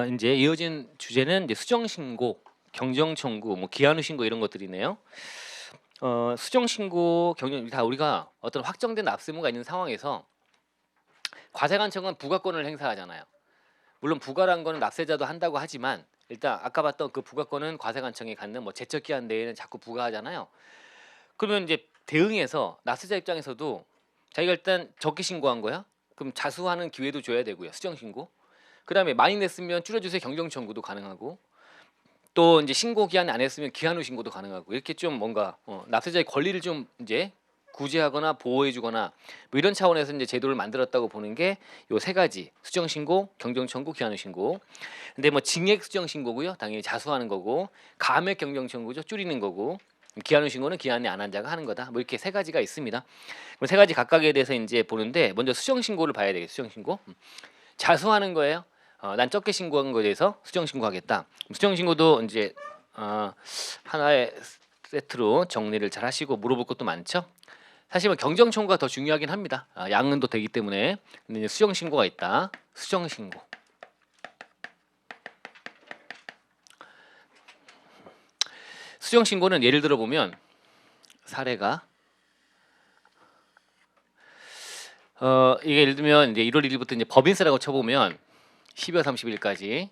인제 이어진 주제는 이제 수정 신고, 경정 청구, 뭐 기한 후 신고 이런 것들이네요. 수정 신고, 경정 다 우리가 어떤 확정된 납세무가 있는 상황에서 과세관청은 부가권을 행사하잖아요. 물론 부가란 거는 납세자도 한다고 하지만 일단 아까 봤던 그 부가권은 과세관청이 갖는 뭐 제적 기한 내에는 자꾸 부과하잖아요. 그러면 이제 대응해서 납세자 입장에서도 자기가 일단 적게 신고한 거야? 그럼 자수하는 기회도 줘야 되고요. 수정 신고. 그다음에 많이 냈으면 줄여주세요 경정 청구도 가능하고 또 이제 신고 기한 안 했으면 기한 후 신고도 가능하고 이렇게 좀 뭔가 납세자의 권리를 좀 이제 구제하거나 보호해주거나 뭐 이런 차원에서 이제 제도를 만들었다고 보는 게 요 세 가지 수정 신고, 경정 청구, 기한 후 신고. 근데 뭐 징액 수정 신고고요, 당연히 자수하는 거고 감액 경정 청구죠, 줄이는 거고 기한 후 신고는 기한이 안 한 자가 하는 거다. 뭐 이렇게 세 가지가 있습니다. 그럼 세 가지 각각에 대해서 이제 보는데 먼저 수정 신고를 봐야 되겠어요. 수정 신고. 자수하는 거예요. 난 적게 신고한 거에 대해서 수정 신고하겠다. 수정 신고도 이제 하나의 세트로 정리를 잘 하시고 물어볼 것도 많죠. 사실 뭐 경정 청구가 더 중요하긴 합니다. 양은도 되기 때문에. 근데 이제 수정 신고가 있다. 수정 신고. 수정 신고는 예를 들어 보면 사례가 이게 예를 들면 이제 1월 1일부터 이제 법인세라고 쳐보면 12월 30일까지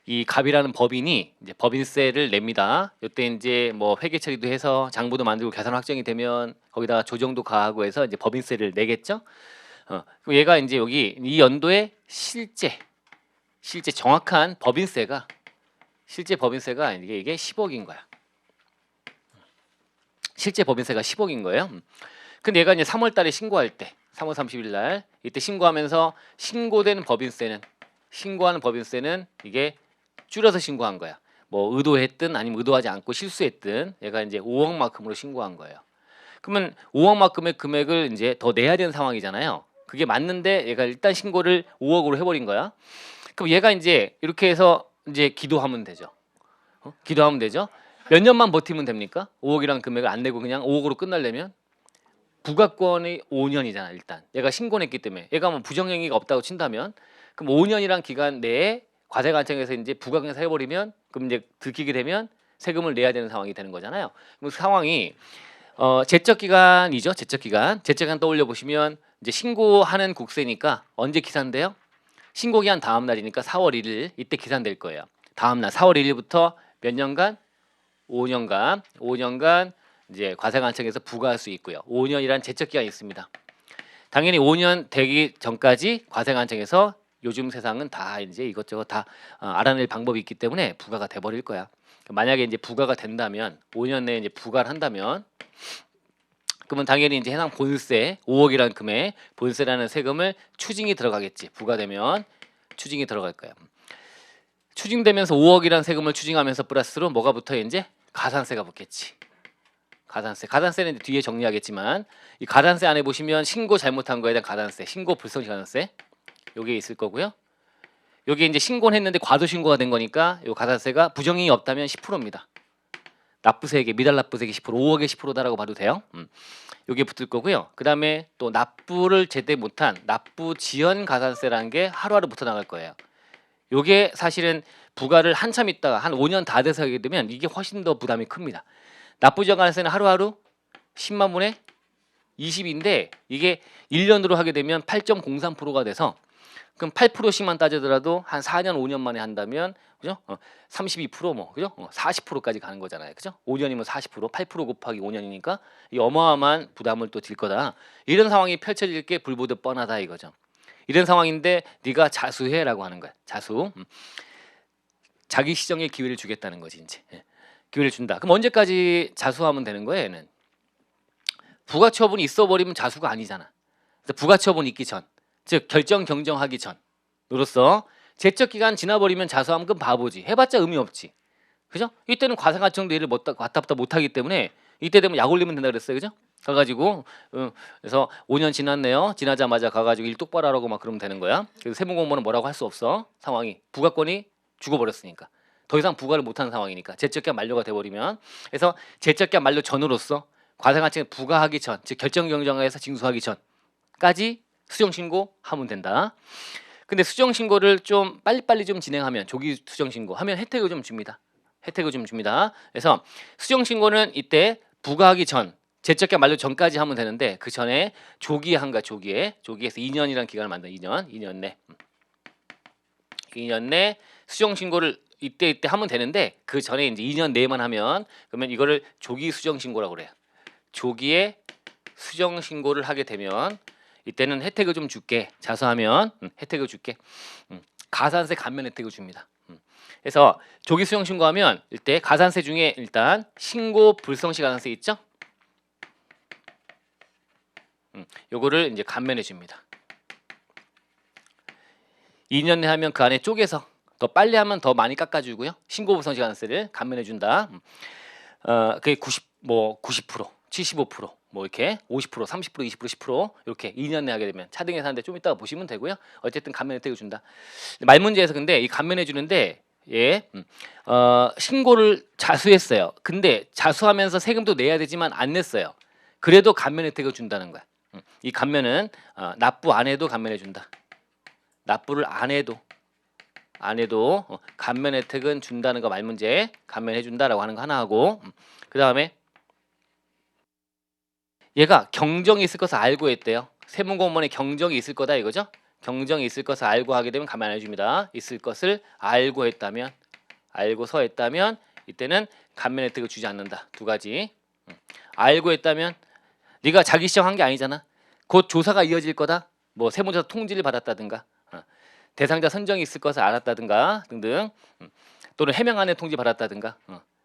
이 갑이라는 법인이 이제 법인세를 냅니다. 이때 이제 뭐 회계 처리도 해서 장부도 만들고 계산 확정이 되면 거기다가 조정도 가하고 해서 이제 법인세를 내겠죠. 그럼 얘가 이제 여기 이 연도에 실제 정확한 법인세가 이게 10억인 거야. 실제 법인세가 10억인 거예요. 근데 얘가 이제 3월 달에 신고할 때 3월 30일 날 이때 신고하면서 신고하는 법인세는 이게 줄여서 신고한 거야. 뭐 의도했든 아니면 의도하지 않고 실수했든 얘가 이제 5억만큼으로 신고한 거예요. 그러면 5억만큼의 금액을 이제 더 내야 되는 상황이잖아요. 그게 맞는데 얘가 일단 신고를 5억으로 해버린 거야. 그럼 얘가 이제 이렇게 해서 이제 기도하면 되죠. 기도하면 되죠. 몇 년만 버티면 됩니까? 5억이라는 금액을 안 내고 그냥 5억으로 끝나려면 부가권이 5년이잖아. 일단 얘가 신고했기 때문에 얘가 뭐 부정행위가 없다고 친다면 그럼 5년이란 기간 내에 과세관청에서 이제 부가권에서 해버리면 그럼 이제 들키게 되면 세금을 내야 되는 상황이 되는 거잖아요. 그럼 상황이 제적 기간이죠. 제적 기간 떠올려 보시면 이제 신고하는 국세니까 언제 기산돼요? 신고 기한 다음 날이니까 4월 1일 이때 기산될 거예요. 다음 날 4월 1일부터 몇 년간? 5년간 이제 과세관청에서 부과할 수 있고요. 5년이란 제적 기간이 있습니다. 당연히 5년 되기 전까지 과세관청에서 요즘 세상은 다 이제 이것저것 다 알아낼 방법이 있기 때문에 부과가 돼 버릴 거야. 만약에 이제 부과가 된다면 5년 내에 이제 부과를 한다면 그러면 당연히 이제 해당 본세 5억이라는 금액 본세라는 세금을 추징이 들어가겠지. 부과되면 추징이 들어갈 거야. 추징되면서 5억이라는 세금을 추징하면서 플러스로 뭐가 붙어요? 이제 가산세가 붙겠지. 가산세는 이제 뒤에 정리하겠지만 이 가산세 안에 보시면 신고 잘못한 거에 대한 가산세, 신고 불성실 가산세 요게 있을 거고요. 여기 이제 신고는 했는데 과도 신고가 된 거니까 요 가산세가 부정행위 없다면 10%입니다. 납부세액의 미달 납부세액이 10%, 5억의 10%다라고 봐도 돼요. 요게 붙을 거고요. 그다음에 또 납부를 제때 못한 납부 지연 가산세라는 게 하루하루 붙어 나갈 거예요. 요게 사실은 부과를 한참 있다가 한 5년 다 돼서 하게 되면 이게 훨씬 더 부담이 큽니다. 납부 지연 가산세는 하루하루 10만 분의 20인데 이게 1년으로 하게 되면 8.03%가 돼서 그럼 8%씩만 따지더라도 한 4년 5년 만에 한다면 그죠? 32%뭐 그죠? 40%까지 가는 거잖아요. 그죠? 5년이면 40%, 8% 곱하기 5년이니까 이 어마어마한 부담을 또 질 거다. 이런 상황이 펼쳐질 게 불보듯 뻔하다 이거죠. 이런 상황인데 네가 자수해라고 하는 거야. 자수. 자기 시정의 기회를 주겠다는 거지 이제. 기회를 준다. 그럼 언제까지 자수하면 되는 거예요? 얘는 부가처분이 있어버리면 자수가 아니잖아. 부가처분이 있기 전, 즉 결정 경정하기 전으로서 제적 기간 지나버리면 자수하면 그건 바보지. 해봤자 의미 없지. 그죠? 이때는 과세관청도 일을 왔다 갔다 못하기 때문에 이때 되면 약 올리면 된다 그랬어요. 그죠? 가가지고 그래서 5년 지났네요. 지나자마자 가가지고 일 똑바로 하라고 막 그러면 되는 거야. 그래서 세무공무원은 뭐라고 할 수 없어. 상황이 부가권이 죽어버렸으니까. 더 이상 부과를 못하는 상황이니까 제적 기한 만료가 돼버리면. 그래서 제적 기한 만료 전으로서 과세관청에 부과하기 전, 즉 결정 경정에서 징수하기 전까지 수정 신고하면 된다. 근데 수정 신고를 좀 빨리빨리 좀 진행하면 조기 수정 신고하면 혜택을 좀 줍니다. 혜택을 좀 줍니다. 그래서 수정 신고는 이때 부과하기 전 제적격 만료 전까지 하면 되는데 그 전에 조기에 한가 조기에서 2년이라는 기간을 만든 2년 내 수정 신고를 이때 하면 되는데 그 전에 이제 2년 내만 하면 그러면 이거를 조기 수정 신고라고 그래요. 조기에 수정 신고를 하게 되면 이때는 혜택을 좀 줄게. 자수하면 혜택을 줄게. 가산세 감면 혜택을 줍니다. 그래서 조기 수정 신고하면 이때 가산세 중에 일단 신고 불성시 가산세 있죠? 요거를 이제 감면해 줍니다. 2년 내 하면 그 안에 쪼개서 더 빨리 하면 더 많이 깎아주고요. 신고 불성시 가산세를 감면해 준다. 그게 90% 75%, 뭐 이렇게 50%, 30%, 20%, 10% 이렇게 2년 내 하게 되면 차등해서 하는데 좀 이따가 보시면 되고요. 어쨌든 감면 혜택을 준다. 말 문제에서 근데 이 감면해 주는데 신고를 자수했어요. 근데 자수하면서 세금도 내야 되지만 안 냈어요. 그래도 감면 혜택을 준다는 거야. 이 감면은 납부 안 해도 감면해 준다. 납부를 안 해도 감면 혜택은 준다는 거 말 문제 감면해 준다라고 하는 거 하나 하고 그 다음에 얘가 경정이 있을 것을 알고 했대요. 세무공무원에 경정이 있을 거다 이거죠. 경정이 있을 것을 알고 하게 되면 감면 안 해줍니다. 있을 것을 알고서 했다면 이때는 감면 혜택을 주지 않는다. 두 가지. 알고 했다면 네가 자기 시정한 게 아니잖아. 곧 조사가 이어질 거다. 뭐 세무조사 통지를 받았다든가 대상자 선정이 있을 것을 알았다든가 등등 또는 해명 안에 통지 받았다든가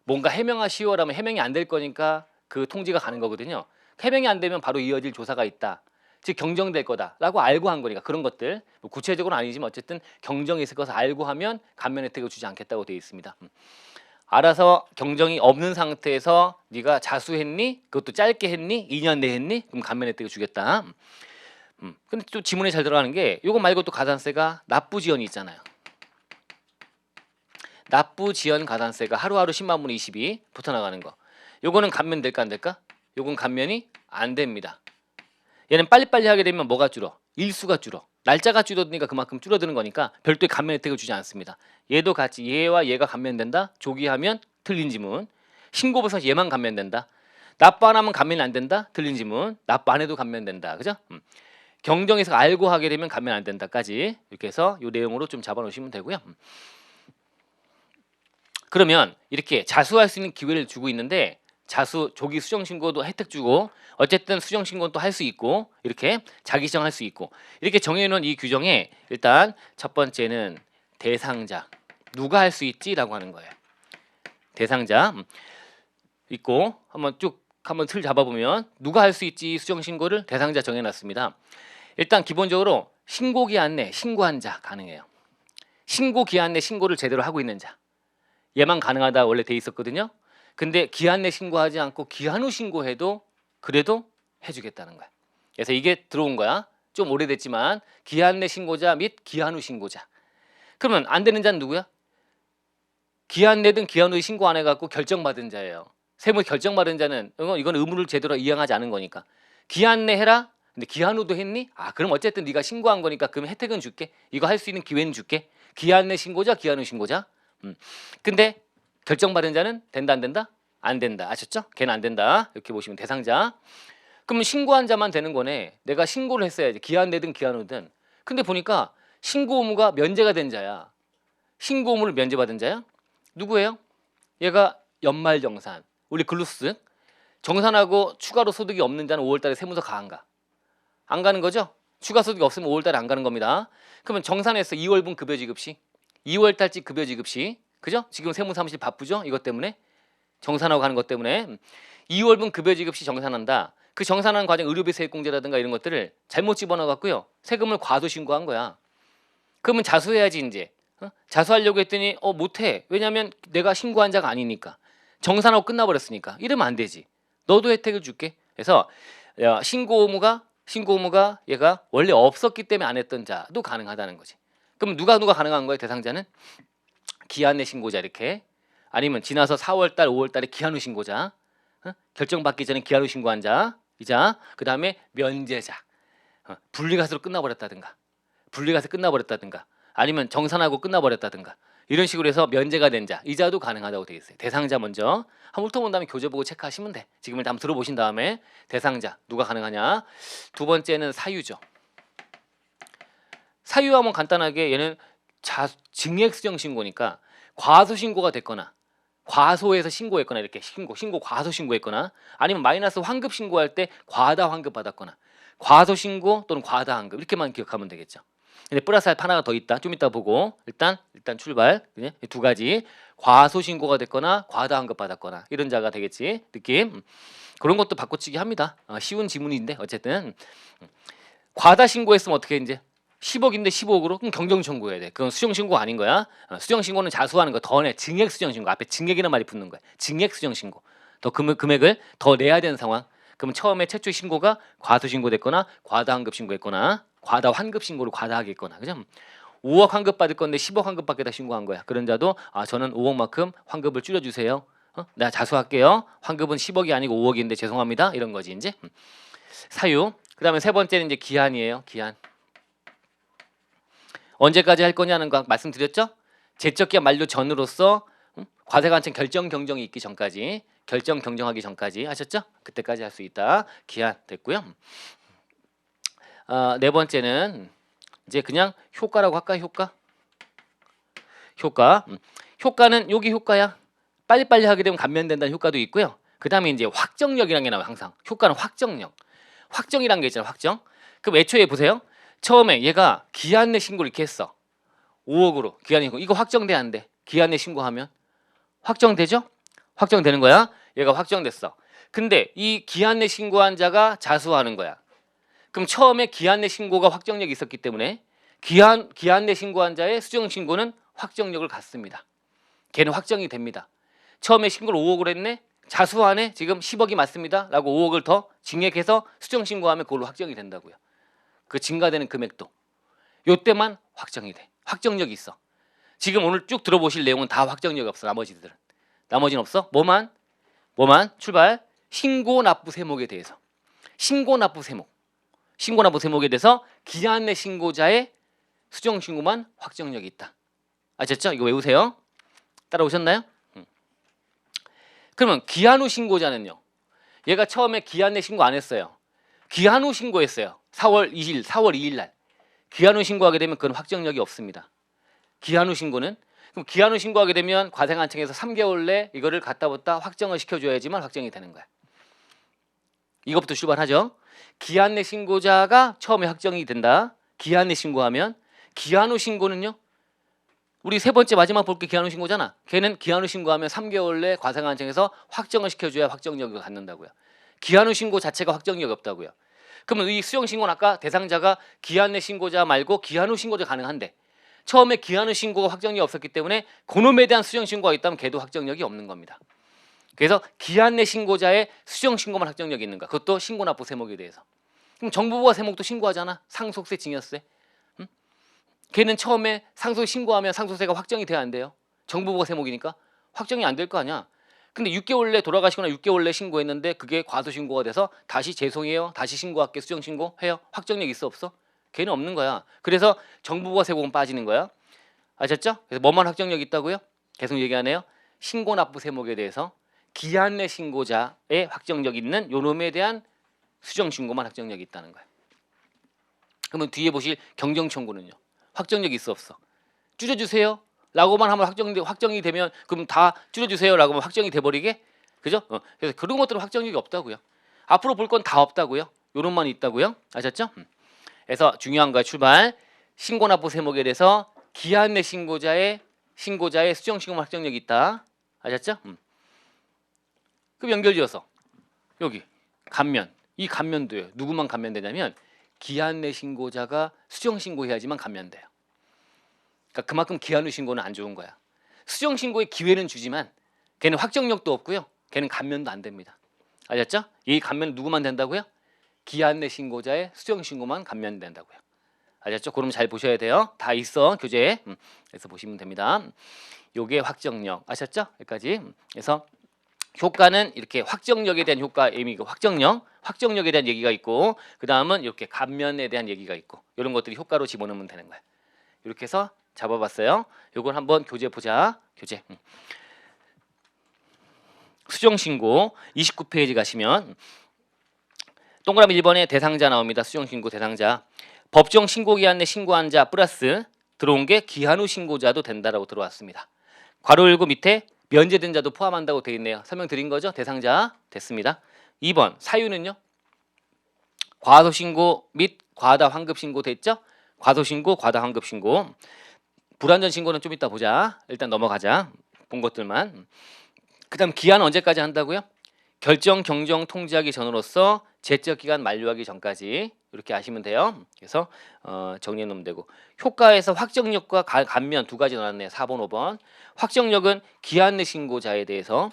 뭔가 해명하시오라면 해명이 안 될 거니까 그 통지가 가는 거거든요. 해명이 안 되면 바로 이어질 조사가 있다. 즉 경정될 거다라고 알고 한 거니까 그런 것들 뭐 구체적으로는 아니지만 어쨌든 경정이 있을 것을 알고 하면 감면 혜택을 주지 않겠다고 되어 있습니다. 알아서 경정이 없는 상태에서 네가 자수했니? 그것도 짧게 했니? 2년 내 했니? 그럼 감면 혜택을 주겠다. 근데 또 지문에 잘 들어가는 게 이거 말고 또 가산세가 납부 지연이 있잖아요. 납부 지연 가산세가 하루하루 10만 분의 20이 붙어 나가는 거. 요거는 감면 될까 안 될까? 요건 감면이 안 됩니다. 얘는 빨리빨리 하게 되면 뭐가 줄어? 일수가 줄어. 날짜가 줄어드니까 그만큼 줄어드는 거니까 별도의 감면 혜택을 주지 않습니다. 얘도 같이 얘와 얘가 감면된다. 조기하면 틀린 지문. 신고부서 얘만 감면된다. 납부 안 하면 감면이 안 된다. 틀린 지문. 납부 안 해도 감면된다. 그죠? 경정에서 알고 하게 되면 감면 안 된다까지 이렇게 해서 이 내용으로 좀 잡아놓으시면 되고요. 그러면 이렇게 자수할 수 있는 기회를 주고 있는데 자수 조기 수정 신고도 혜택 주고 어쨌든 수정 신고는 또 할 수 있고 이렇게 자기 시정할 수 있고 이렇게 정해놓은 이 규정에 일단 첫 번째는 대상자 누가 할 수 있지라고 하는 거예요. 대상자 있고 한번 틀 잡아보면 누가 할 수 있지 수정 신고를 대상자 정해놨습니다. 일단 기본적으로 신고 기한 내 신고한 자 가능해요. 신고 기한 내 신고를 제대로 하고 있는 자 얘만 가능하다 원래 돼 있었거든요. 근데 기한 내 신고하지 않고 기한 후 신고해도 그래도 해주겠다는 거야. 그래서 이게 들어온 거야. 좀 오래됐지만 기한 내 신고자 및 기한 후 신고자. 그러면 안 되는 자는 누구야? 기한 내든 기한 후에 신고 안 해갖고 결정받은 자예요. 세무 결정받은 자는 이건 의무를 제대로 이행하지 않은 거니까 기한 내 해라. 근데 기한 후도 했니? 그럼 어쨌든 네가 신고한 거니까 그럼 혜택은 줄게. 이거 할 수 있는 기회는 줄게. 기한 내 신고자, 기한 후 신고자. 근데 결정받은 자는 된다 안 된다? 안 된다. 아셨죠? 걔는 안 된다. 이렇게 보시면 대상자. 그러면 신고한 자만 되는 거네. 내가 신고를 했어야지. 기한 내든 기한 후든. 근데 보니까 신고 의무가 면제가 된 자야. 신고 의무를 면제받은 자야? 누구예요? 얘가 연말정산. 우리 글루스. 정산하고 추가로 소득이 없는 자는 5월달에 세무서 가 안 가? 안 가는 거죠? 추가 소득이 없으면 5월달에 안 가는 겁니다. 그러면 정산해서 2월분 급여 지급 시 2월달치 급여 지급 시 그죠? 지금 세무사무실 바쁘죠? 이것 때문에 정산하고 가는 것 때문에 2월분 급여 지급 시 정산한다. 그 정산하는 과정 의료비 세액공제라든가 이런 것들을 잘못 집어넣어 갖고요. 세금을 과도 신고한 거야. 그러면 자수해야지 이제. 자수하려고 했더니 못해. 왜냐하면 내가 신고한 자가 아니니까. 정산하고 끝나버렸으니까. 이러면 안 되지. 너도 혜택을 줄게. 그래서 신고 의무가 얘가 원래 없었기 때문에 안 했던 자도 가능하다는 거지. 그럼 누가 가능한 거예요? 대상자는 기한 내 신고자 이렇게 아니면 지나서 4월달, 5월달에 기한 후 신고자 결정받기 전에 기한 후 신고한 자 이자 그 다음에 면제자 분리가세로 끝나버렸다든가 분리가서 끝나버렸다든가 아니면 정산하고 끝나버렸다든가 이런 식으로 해서 면제가 된 자, 이자도 가능하다고 되어 있어요. 대상자 먼저 한번 훑어본 다음에 교재 보고 체크하시면 돼. 지금 일단 한번 들어보신 다음에 대상자 누가 가능하냐. 두 번째는 사유죠. 사유하면 간단하게 얘는 증액수정 신고니까 과소 신고가 됐거나 과소해서 신고했거나 이렇게 신고 과소 신고했거나 아니면 마이너스 환급 신고할 때 과다 환급 받았거나 과소 신고 또는 과다 환급 이렇게만 기억하면 되겠죠. 근데 플러스 알파 하나가 더 있다. 좀 이따 보고 일단 출발 두 가지 과소 신고가 됐거나 과다 환급 받았거나 이런 자가 되겠지. 느낌 그런 것도 바꿔치기 합니다. 쉬운 지문인데 어쨌든 과다 신고했으면 어떻게 이제 10억인데 15억으로 그럼 경정 청구해야 돼. 그건 수정 신고 아닌 거야. 수정 신고는 자수하는 거 더 내. 증액 수정 신고 앞에 증액이라는 말이 붙는 거야. 증액 수정 신고 더 금액을 더 내야 되는 상황. 그럼 처음에 최초 신고가 과소 신고됐거나 과다 환급 신고했거나 과다 환급 신고를 과다하게 했거나 그죠? 5억 환급 받을 건데 10억 환급 받겠다 신고한 거야. 그런 자도 저는 5억만큼 환급을 줄여주세요. 내가 자수할게요. 환급은 10억이 아니고 5억인데 죄송합니다. 이런 거지 이제. 사유. 그다음에 세 번째는 이제 기한이에요. 기한. 언제까지 할 거냐는 거 말씀드렸죠? 제적기한 만료 전으로서 과세관청 결정 경정이 있기 전까지 결정 경정하기 전까지 하셨죠? 그때까지 할 수 있다. 기한 됐고요. 네 번째는 이제 그냥 효과라고 할까요? 효과는 여기 효과야. 빨리빨리 하게 되면 감면된다는 효과도 있고요. 그 다음에 이제 확정력이라는 게 나와요. 항상 효과는 확정력. 확정이라는 게 있잖아요. 확정. 그럼 애초에 보세요. 처음에 얘가 기한 내 신고를 이렇게 했어. 5억으로 기한 내 신고. 이거 확정돼 안 돼? 기한 내 신고하면 확정되죠? 확정되는 거야. 얘가 확정됐어. 근데 이 기한 내 신고한 자가 자수하는 거야. 그럼 처음에 기한 내 신고가 확정력이 있었기 때문에 기한 내 신고한 자의 수정 신고는 확정력을 갖습니다. 걔는 확정이 됩니다. 처음에 신고를 5억으로 했네. 자수하네. 지금 10억이 맞습니다. 라고 5억을 더 증액해서 수정 신고하면 그걸로 확정이 된다고요. 그 증가되는 금액도 요때만 확정이 돼. 확정력이 있어. 지금 오늘 쭉 들어보실 내용은 다 확정력이 없어. 나머지는 없어. 뭐만 출발. 신고납부 세목에 대해서. 신고납부 세목에 대해서 기한 내 신고자의 수정 신고만 확정력이 있다. 아셨죠? 이거 외우세요. 따라오셨나요? 그러면 기한 후 신고자는요. 얘가 처음에 기한 내 신고 안 했어요. 기한 후 신고했어요. 4월 2일 날. 기한 후 신고하게 되면 그건 확정력이 없습니다. 기한 후 신고는 그럼 기한 후 신고하게 되면 과세관청에서 3개월 내 이거를 갖다 붙다 확정을 시켜줘야지만 확정이 되는 거야. 이것부터 출발하죠. 기한 내 신고자가 처음에 확정이 된다. 기한 내 신고하면 기한 후 신고는요. 우리 세 번째 마지막 볼 게 기한 후 신고잖아. 걔는 기한 후 신고하면 3개월 내 과세관청에서 확정을 시켜줘야 확정력을 갖는다고요. 기한 후 신고 자체가 확정력이 없다고요. 그러면 이 수정 신고는 아까 대상자가 기한 내 신고자 말고 기한 후 신고자 가능한데 처음에 기한 후 신고가 확정력이 없었기 때문에 그놈에 대한 수정 신고가 있다면 걔도 확정력이 없는 겁니다. 그래서 기한 내 신고자의 수정 신고만 확정력이 있는가? 그것도 신고납부 세목에 대해서. 그럼 정부부가 세목도 신고하잖아. 상속세, 증여세. 걔는 처음에 상속 신고하면 상속세가 확정이 돼야 안 돼요. 정부부가 세목이니까 확정이 안 될 거 아니야. 근데 6개월 내 돌아가시거나 6개월 내 신고했는데 그게 과소 신고가 돼서 다시 죄송해요. 다시 신고할게. 수정 신고해요. 확정력 있어 없어? 걔는 없는 거야. 그래서 정부부가 세목은 빠지는 거야. 아셨죠? 그래서 뭐만 확정력이 있다고요? 계속 얘기하네요. 신고납부 세목에 대해서 기한 내 신고자의 확정력 있는 요놈에 대한 수정 신고만 확정력이 있다는 거야. 그러면 뒤에 보실 경정 청구는요. 확정력이 있어 없어? 줄여주세요. 라고만 하면 확정이 되면 그럼 다 줄여주세요. 라고 하면 확정이 돼버리게? 그죠? 그래서 그런 것들은 확정력이 없다고요. 앞으로 볼 건 다 없다고요. 요런만 있다고요. 아셨죠? 그래서 중요한 거야. 출발. 신고납부 세목에 대해서 기한 내 신고자의 수정 신고 확정력이 있다. 아셨죠? 그럼 연결지어서 여기 감면. 이 감면도요. 누구만 감면되냐면 기한 내 신고자가 수정 신고해야지만 감면돼요. 그러니까 그만큼 기한 후 신고는 안 좋은 거야. 수정 신고의 기회는 주지만 걔는 확정력도 없고요. 걔는 감면도 안 됩니다. 아셨죠? 이 감면 누구만 된다고요? 기한 내 신고자의 수정 신고만 감면된다고요. 아셨죠? 그럼 잘 보셔야 돼요. 다 있어 교재에. 그래서 보시면 됩니다. 요게 확정력. 아셨죠? 여기까지. 그래서 효과는 이렇게 확정력에 대한 효과 의미고 확정력에 대한 얘기가 있고 그 다음은 이렇게 감면에 대한 얘기가 있고 이런 것들이 효과로 집어넣으면 되는 거야. 이렇게 해서 잡아봤어요. 요걸 한번 교재 보자. 교재. 수정신고 29페이지 가시면 동그라미 1번에 대상자 나옵니다. 수정신고 대상자. 법정 신고기한 내 신고한 자 플러스 들어온 게 기한 후 신고자도 된다라고 들어왔습니다. 괄호 열고 밑에 면제된 자도 포함한다고 되어 있네요. 설명드린 거죠? 대상자 됐습니다. 2번 사유는요? 과소신고 및 과다 환급신고 됐죠? 과소신고, 과다 환급신고. 불완전 신고는 좀 이따 보자. 일단 넘어가자. 본 것들만. 그 다음 기한은 언제까지 한다고요? 결정 경정 통지하기 전으로서 제적 기간 만료하기 전까지 이렇게 아시면 돼요. 그래서 정리해 놓으면 되고 효과에서 확정력과 감면 두 가지 나왔네요. 4번, 5번. 확정력은 기한 내 신고자에 대해서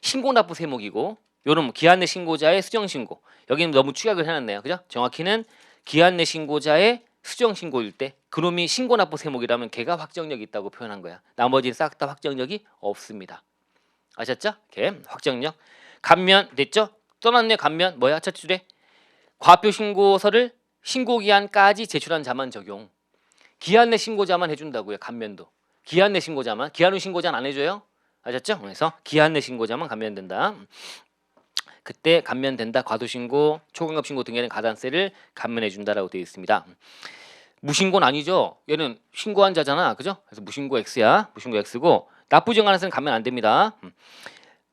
신고 납부 세목이고 요런 기한 내 신고자의 수정 신고. 여기는 너무 축약을 해놨네요. 그죠? 정확히는 기한 내 신고자의 수정 신고일 때 그놈이 신고 납부 세목이라면 걔가 확정력이 있다고 표현한 거야. 나머지는 싹 다 확정력이 없습니다. 아셨죠? 걔 확정력. 감면 됐죠? 떠났네. 감면 뭐야? 첫 줄에 과표 신고서를 신고기한까지 제출한 자만 적용. 기한 내 신고자만 해준다고요. 감면도. 기한 내 신고자만. 기한 후 신고자는 안 해줘요. 아셨죠? 그래서 기한 내 신고자만 감면된다. 그때 감면된다. 과도신고, 초과급 신고 등에 대한 가산세를 감면해준다라고 되어 있습니다. 무신고는 아니죠. 얘는 신고한 자잖아. 그죠? 그래서 무신고 X야. 무신고 X고 납부정 안에서는 감면 안 됩니다.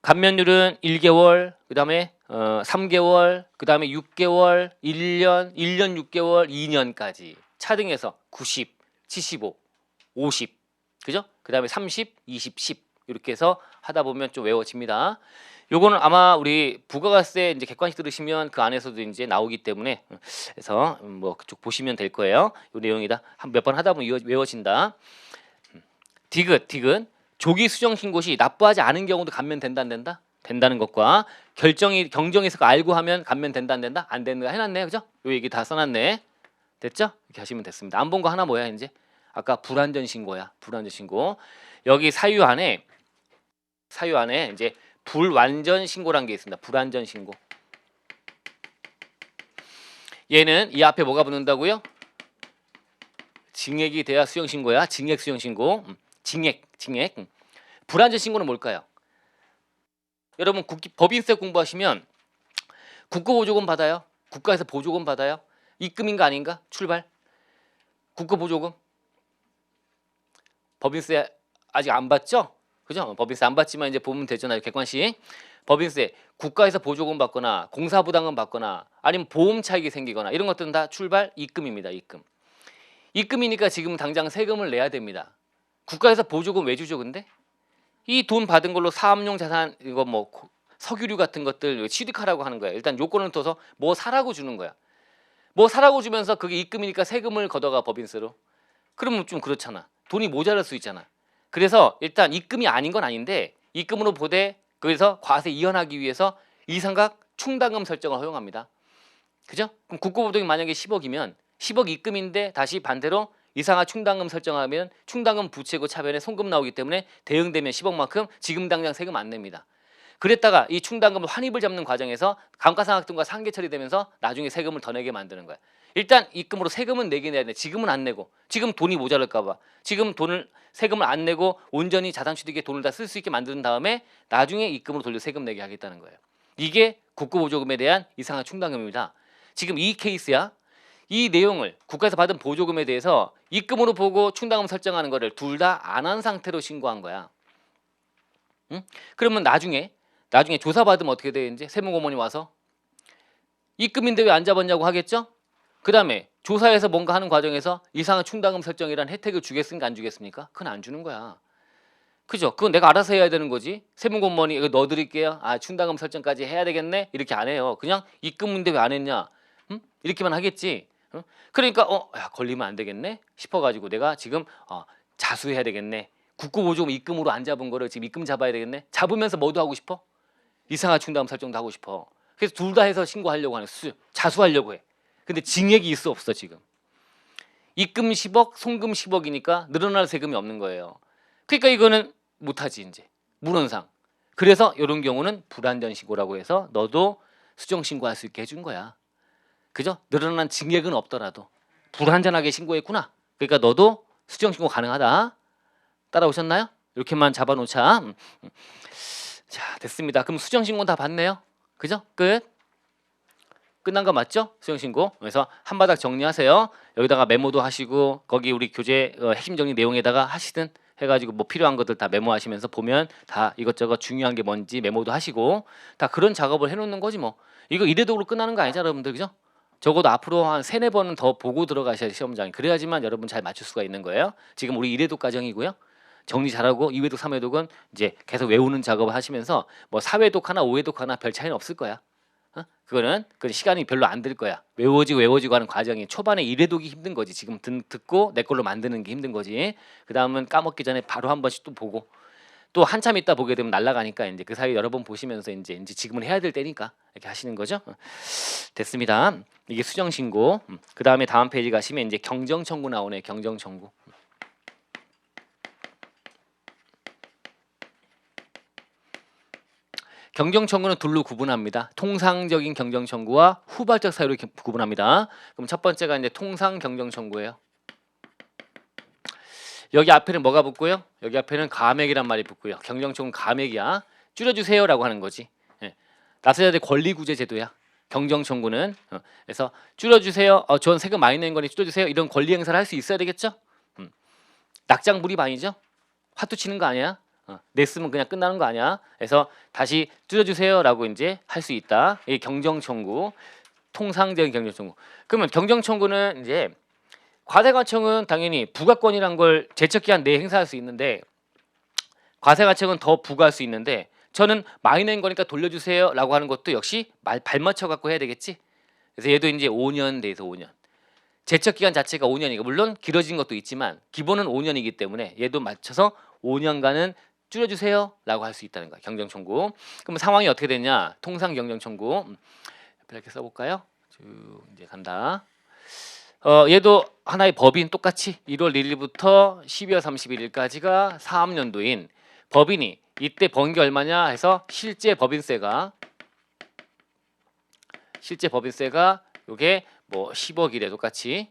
감면율은 1개월, 그 다음에 3개월, 그 다음에 6개월, 1년, 1년 6개월, 2년까지 차등해서 90, 75, 50, 그죠? 그 다음에 30, 20, 10 이렇게 해서 하다 보면 좀 외워집니다. 요거는 아마 우리 부가가세 이제 객관식 들으시면 그 안에서도 이제 나오기 때문에 그래서 뭐 그쪽 보시면 될 거예요. 요 내용이다. 한 몇 번 하다 보면 외워진다. 디귿. 조기 수정 신고 시 납부하지 않은 경우도 감면된다 안 된다? 된다는 것과 경정에서 알고 하면 감면된다 안 된다? 안 된다 해놨네. 그죠? 요 얘기 다 써놨네. 됐죠? 이렇게 하시면 됐습니다. 안 본 거 하나 뭐야 이제? 아까 불완전 신고야. 불완전 신고. 여기 사유 안에 이제 불완전 신고란 게 있습니다. 불완전 신고. 얘는 이 앞에 뭐가 붙는다고요? 징액이 돼야 수정 신고야. 징액 수정 신고. 징액. 불완전 신고는 뭘까요? 여러분 법인세 공부하시면 국고보조금 받아요. 국가에서 보조금 받아요. 입금인가 아닌가? 출발. 국고보조금. 법인세 아직 안 받죠? 그죠? 법인세 안 받지만 이제 보면 되잖아요. 객관식. 법인세 국가에서 보조금 받거나 공사부담금 받거나 아니면 보험 차익이 생기거나 이런 것들은 다 출발 입금입니다. 입금이니까 지금 당장 세금을 내야 됩니다. 국가에서 보조금 왜 주죠? 근데 이 돈 받은 걸로 사업용 자산 이거 뭐 석유류 같은 것들 취득하라고 하는 거야. 일단 요건을 둬서 뭐 사라고 주는 거야. 뭐 사라고 주면서 그게 입금이니까 세금을 걷어가 법인세로. 그러면 좀 그렇잖아. 돈이 모자랄 수 있잖아. 그래서 일단 입금이 아닌 건 아닌데 입금으로 보되 그래서 과세 이연하기 위해서 이상각 충당금 설정을 허용합니다. 그죠? 그럼 국고보조금이 만약에 10억이면 10억 입금인데 다시 반대로 이상한 충당금 설정하면 충당금 부채고 차변에 송금 나오기 때문에 대응되면 10억만큼 지금 당장 세금 안 냅니다. 그랬다가 이 충당금을 환입을 잡는 과정에서 감가상각등과 상계 처리되면서 나중에 세금을 더 내게 만드는 거야. 일단 입금으로 세금은 내긴 내야 돼. 지금은 안 내고 지금 돈이 모자랄까 봐 지금 세금을 안 내고 온전히 자산 취득에 돈을 다 쓸 수 있게 만든 다음에 나중에 입금으로 돌려 세금 내게 하겠다는 거예요. 이게 국고보조금에 대한 이상한 충당금입니다. 지금 이 케이스야. 이 내용을 국가에서 받은 보조금에 대해서 입금으로 보고 충당금 설정하는 거를 둘 다 안 한 상태로 신고한 거야. 응? 그러면 나중에 조사받으면 어떻게 돼? 이제 세무공무원이 와서 입금인데 왜 안 잡았냐고 하겠죠? 그 다음에 조사해서 뭔가 하는 과정에서 이상한 충당금 설정이란 혜택을 주겠습니까? 안 주겠습니까? 그건 안 주는 거야. 그죠? 그건 내가 알아서 해야 되는 거지. 세무공무원이 이거 넣어드릴게요. 아 충당금 설정까지 해야 되겠네? 이렇게 안 해요. 그냥 입금인데 왜 안 했냐? 이렇게만 하겠지. 그러니까 야, 걸리면 안 되겠네 싶어가지고 내가 지금 자수해야 되겠네. 국고보조금 입금으로 안 잡은 거를 지금 입금 잡아야 되겠네. 잡으면서 뭐도 하고 싶어? 이상한 충당금 설정도 하고 싶어. 그래서 둘 다 해서 신고하려고 하는 자수하려고 해. 근데 징액이 있어 없어 지금. 입금 10억, 송금 10억이니까 늘어날 세금이 없는 거예요. 그러니까 이거는 못하지 이제 물원상. 그래서 이런 경우는 불완전 신고라고 해서 너도 수정 신고할 수 있게 해준 거야. 그죠? 늘어난 증액은 없더라도 불완전하게 신고했구나. 그러니까 너도 수정 신고 가능하다. 따라오셨나요? 이렇게만 잡아놓자. 자, 됐습니다. 그럼 수정 신고 다 봤네요. 그죠? 끝난 거 맞죠? 수정 신고. 그래서 한 바닥 정리하세요. 여기다가 메모도 하시고 거기 우리 교재 핵심 정리 내용에다가 하시든 해가지고 뭐 필요한 것들 다 메모하시면서 보면 다 이것저것 중요한 게 뭔지 메모도 하시고 다 그런 작업을 해놓는 거지 뭐. 이거 이례적으로 끝나는 거 아니죠, 여러분들, 그죠? 적어도 앞으로 한 3-4번은 더 보고 들어가셔야 시험장에. 그래야지만 여러분 잘 맞출 수가 있는 거예요. 지금 우리 1회독 과정이고요. 정리 잘하고 2회독, 3회독은 이제 계속 외우는 작업을 하시면서 뭐 4회독 하나, 5회독 하나 별 차이는 없을 거야. 그거는 그 시간이 별로 안 들 거야. 외워지고 하는 과정이 초반에 1회독이 힘든 거지. 지금 듣고 내 걸로 만드는 게 힘든 거지. 그 다음은 까먹기 전에 바로 한 번씩 또 보고 또 한참 있다 보게 되면 날아가니까 이제 그 사이 여러 번 보시면서 이제 지금은 해야 될 때니까 이렇게 하시는 거죠. 됐습니다. 이게 수정 신고. 그 다음에 다음 페이지 가시면 이제 경정 청구 나오네. 경정 청구. 경정 청구는 둘로 구분합니다. 통상적인 경정 청구와 후발적 사유로 구분합니다. 그럼 첫 번째가 이제 통상 경정 청구예요. 여기 앞에는 뭐가 붙고요? 여기 앞에는 가맥이란 말이 붙고요. 경정 청구는 가맥이야. 줄여주세요라고 하는 거지. 예. 나서야될 권리구제 제도야. 경정 청구는 그래서 줄여주세요. 전 세금 많이 낸 거니 줄여주세요. 이런 권리 행사를 할 수 있어야 되겠죠? 낙장 불입 아니죠? 화투 치는 거 아니야? 냈으면 그냥 끝나는 거 아니야? 그래서 다시 줄여주세요라고 이제 할 수 있다. 이 경정 청구, 통상적인 경정 청구. 그러면 경정 청구는 이제 과세관청은 당연히 부가권이란 걸 제척기한 내에 행사할 수 있는데 과세관청은 더 부과할 수 있는데 저는 많이 낸 거니까 돌려주세요라고 하는 것도 역시 발맞춰 갖고 해야 되겠지. 그래서 얘도 이제 5년 돼서 5년. 제척 기간 자체가 5년이고 물론 길어진 것도 있지만 기본은 5년이기 때문에 얘도 맞춰서 5년간은 줄여주세요라고 할 수 있다는 거야. 경정 청구. 그럼 상황이 어떻게 되냐? 통상 경정 청구. 이렇게 써볼까요? 쭉 이제 간다. 얘도 하나의 법인 똑같이 1월 1일부터 12월 31일까지가 사업연도인 법인이 이때 번 게 얼마냐 해서 실제 법인세가 요게 뭐 10억이래 똑같이.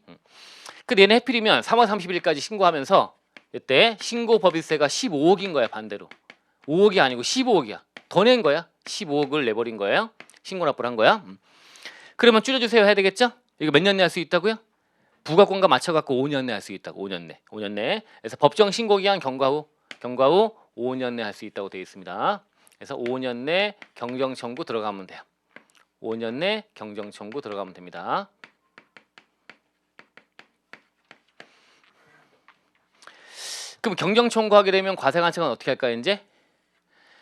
그 얘네 해필이면 3월 30일까지 신고하면서 이때 신고 법인세가 15억인 거야. 반대로 5억이 아니고 15억이야. 더 낸 거야. 15억을 내버린 거예요. 신고 납부를 한 거야. 그러면 줄여주세요 해야 되겠죠? 이거 몇 년 내 할 수 있다고요? 부가권과 맞춰갖고 5년 내 할 수 있다고. 5년 내. 그래서 법정 신고기한 경과 후 5년 내 할 수 있다고 되어 있습니다. 그래서 5년 내 경정 청구 들어가면 돼요. 5년 내 경정 청구 들어가면 됩니다. 그럼 경정 청구하게 되면 과세관청은 어떻게 할까요? 이제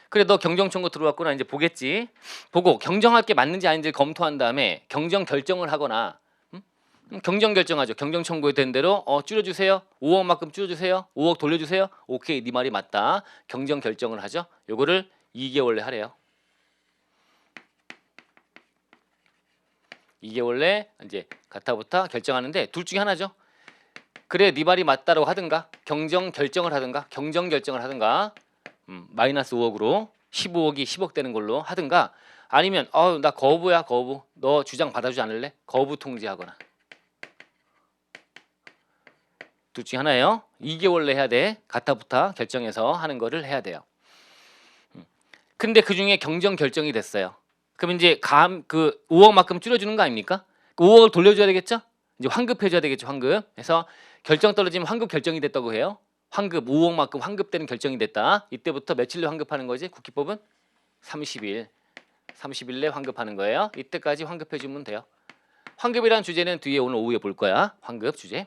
그래 너 경정 청구 들어왔구나. 이제 보겠지. 보고 경정할 게 맞는지 아닌지 검토한 다음에 경정 결정을 하거나 경정 결정하죠. 경정 청구에 된 대로 줄여주세요. 5억만큼 줄여주세요. 5억 돌려주세요. 오케이, 네 말이 맞다. 경정 결정을 하죠. 요거를 2개월 내 하래요. 2개월 내 이제 가타부타 결정하는데 둘 중에 하나죠. 그래 네 말이 맞다라고 하든가 경정 결정을 하든가 마이너스 5억으로 15억이 10억 되는 걸로 하든가 아니면 나 거부야 거부. 너 주장 받아주지 않을래? 거부 통지하거나. 둘 중에 하나예요. 2개월 내 해야 돼. 가타부타 결정해서 하는 거를 해야 돼요. 근데 그 중에 경정 결정이 됐어요. 그럼 이제 그 5억만큼 줄여주는 거 아닙니까? 그 5억을 돌려줘야 되겠죠? 이제 환급해줘야 되겠죠. 환급. 그래서 결정 떨어지면 환급 결정이 됐다고 해요. 환급 5억만큼 환급되는 결정이 됐다. 이때부터 며칠 내 환급하는 거지? 국기법은 30일. 30일 내 환급하는 거예요. 이때까지 환급해주면 돼요. 환급이라는 주제는 뒤에 오늘 오후에 볼 거야. 환급 주제.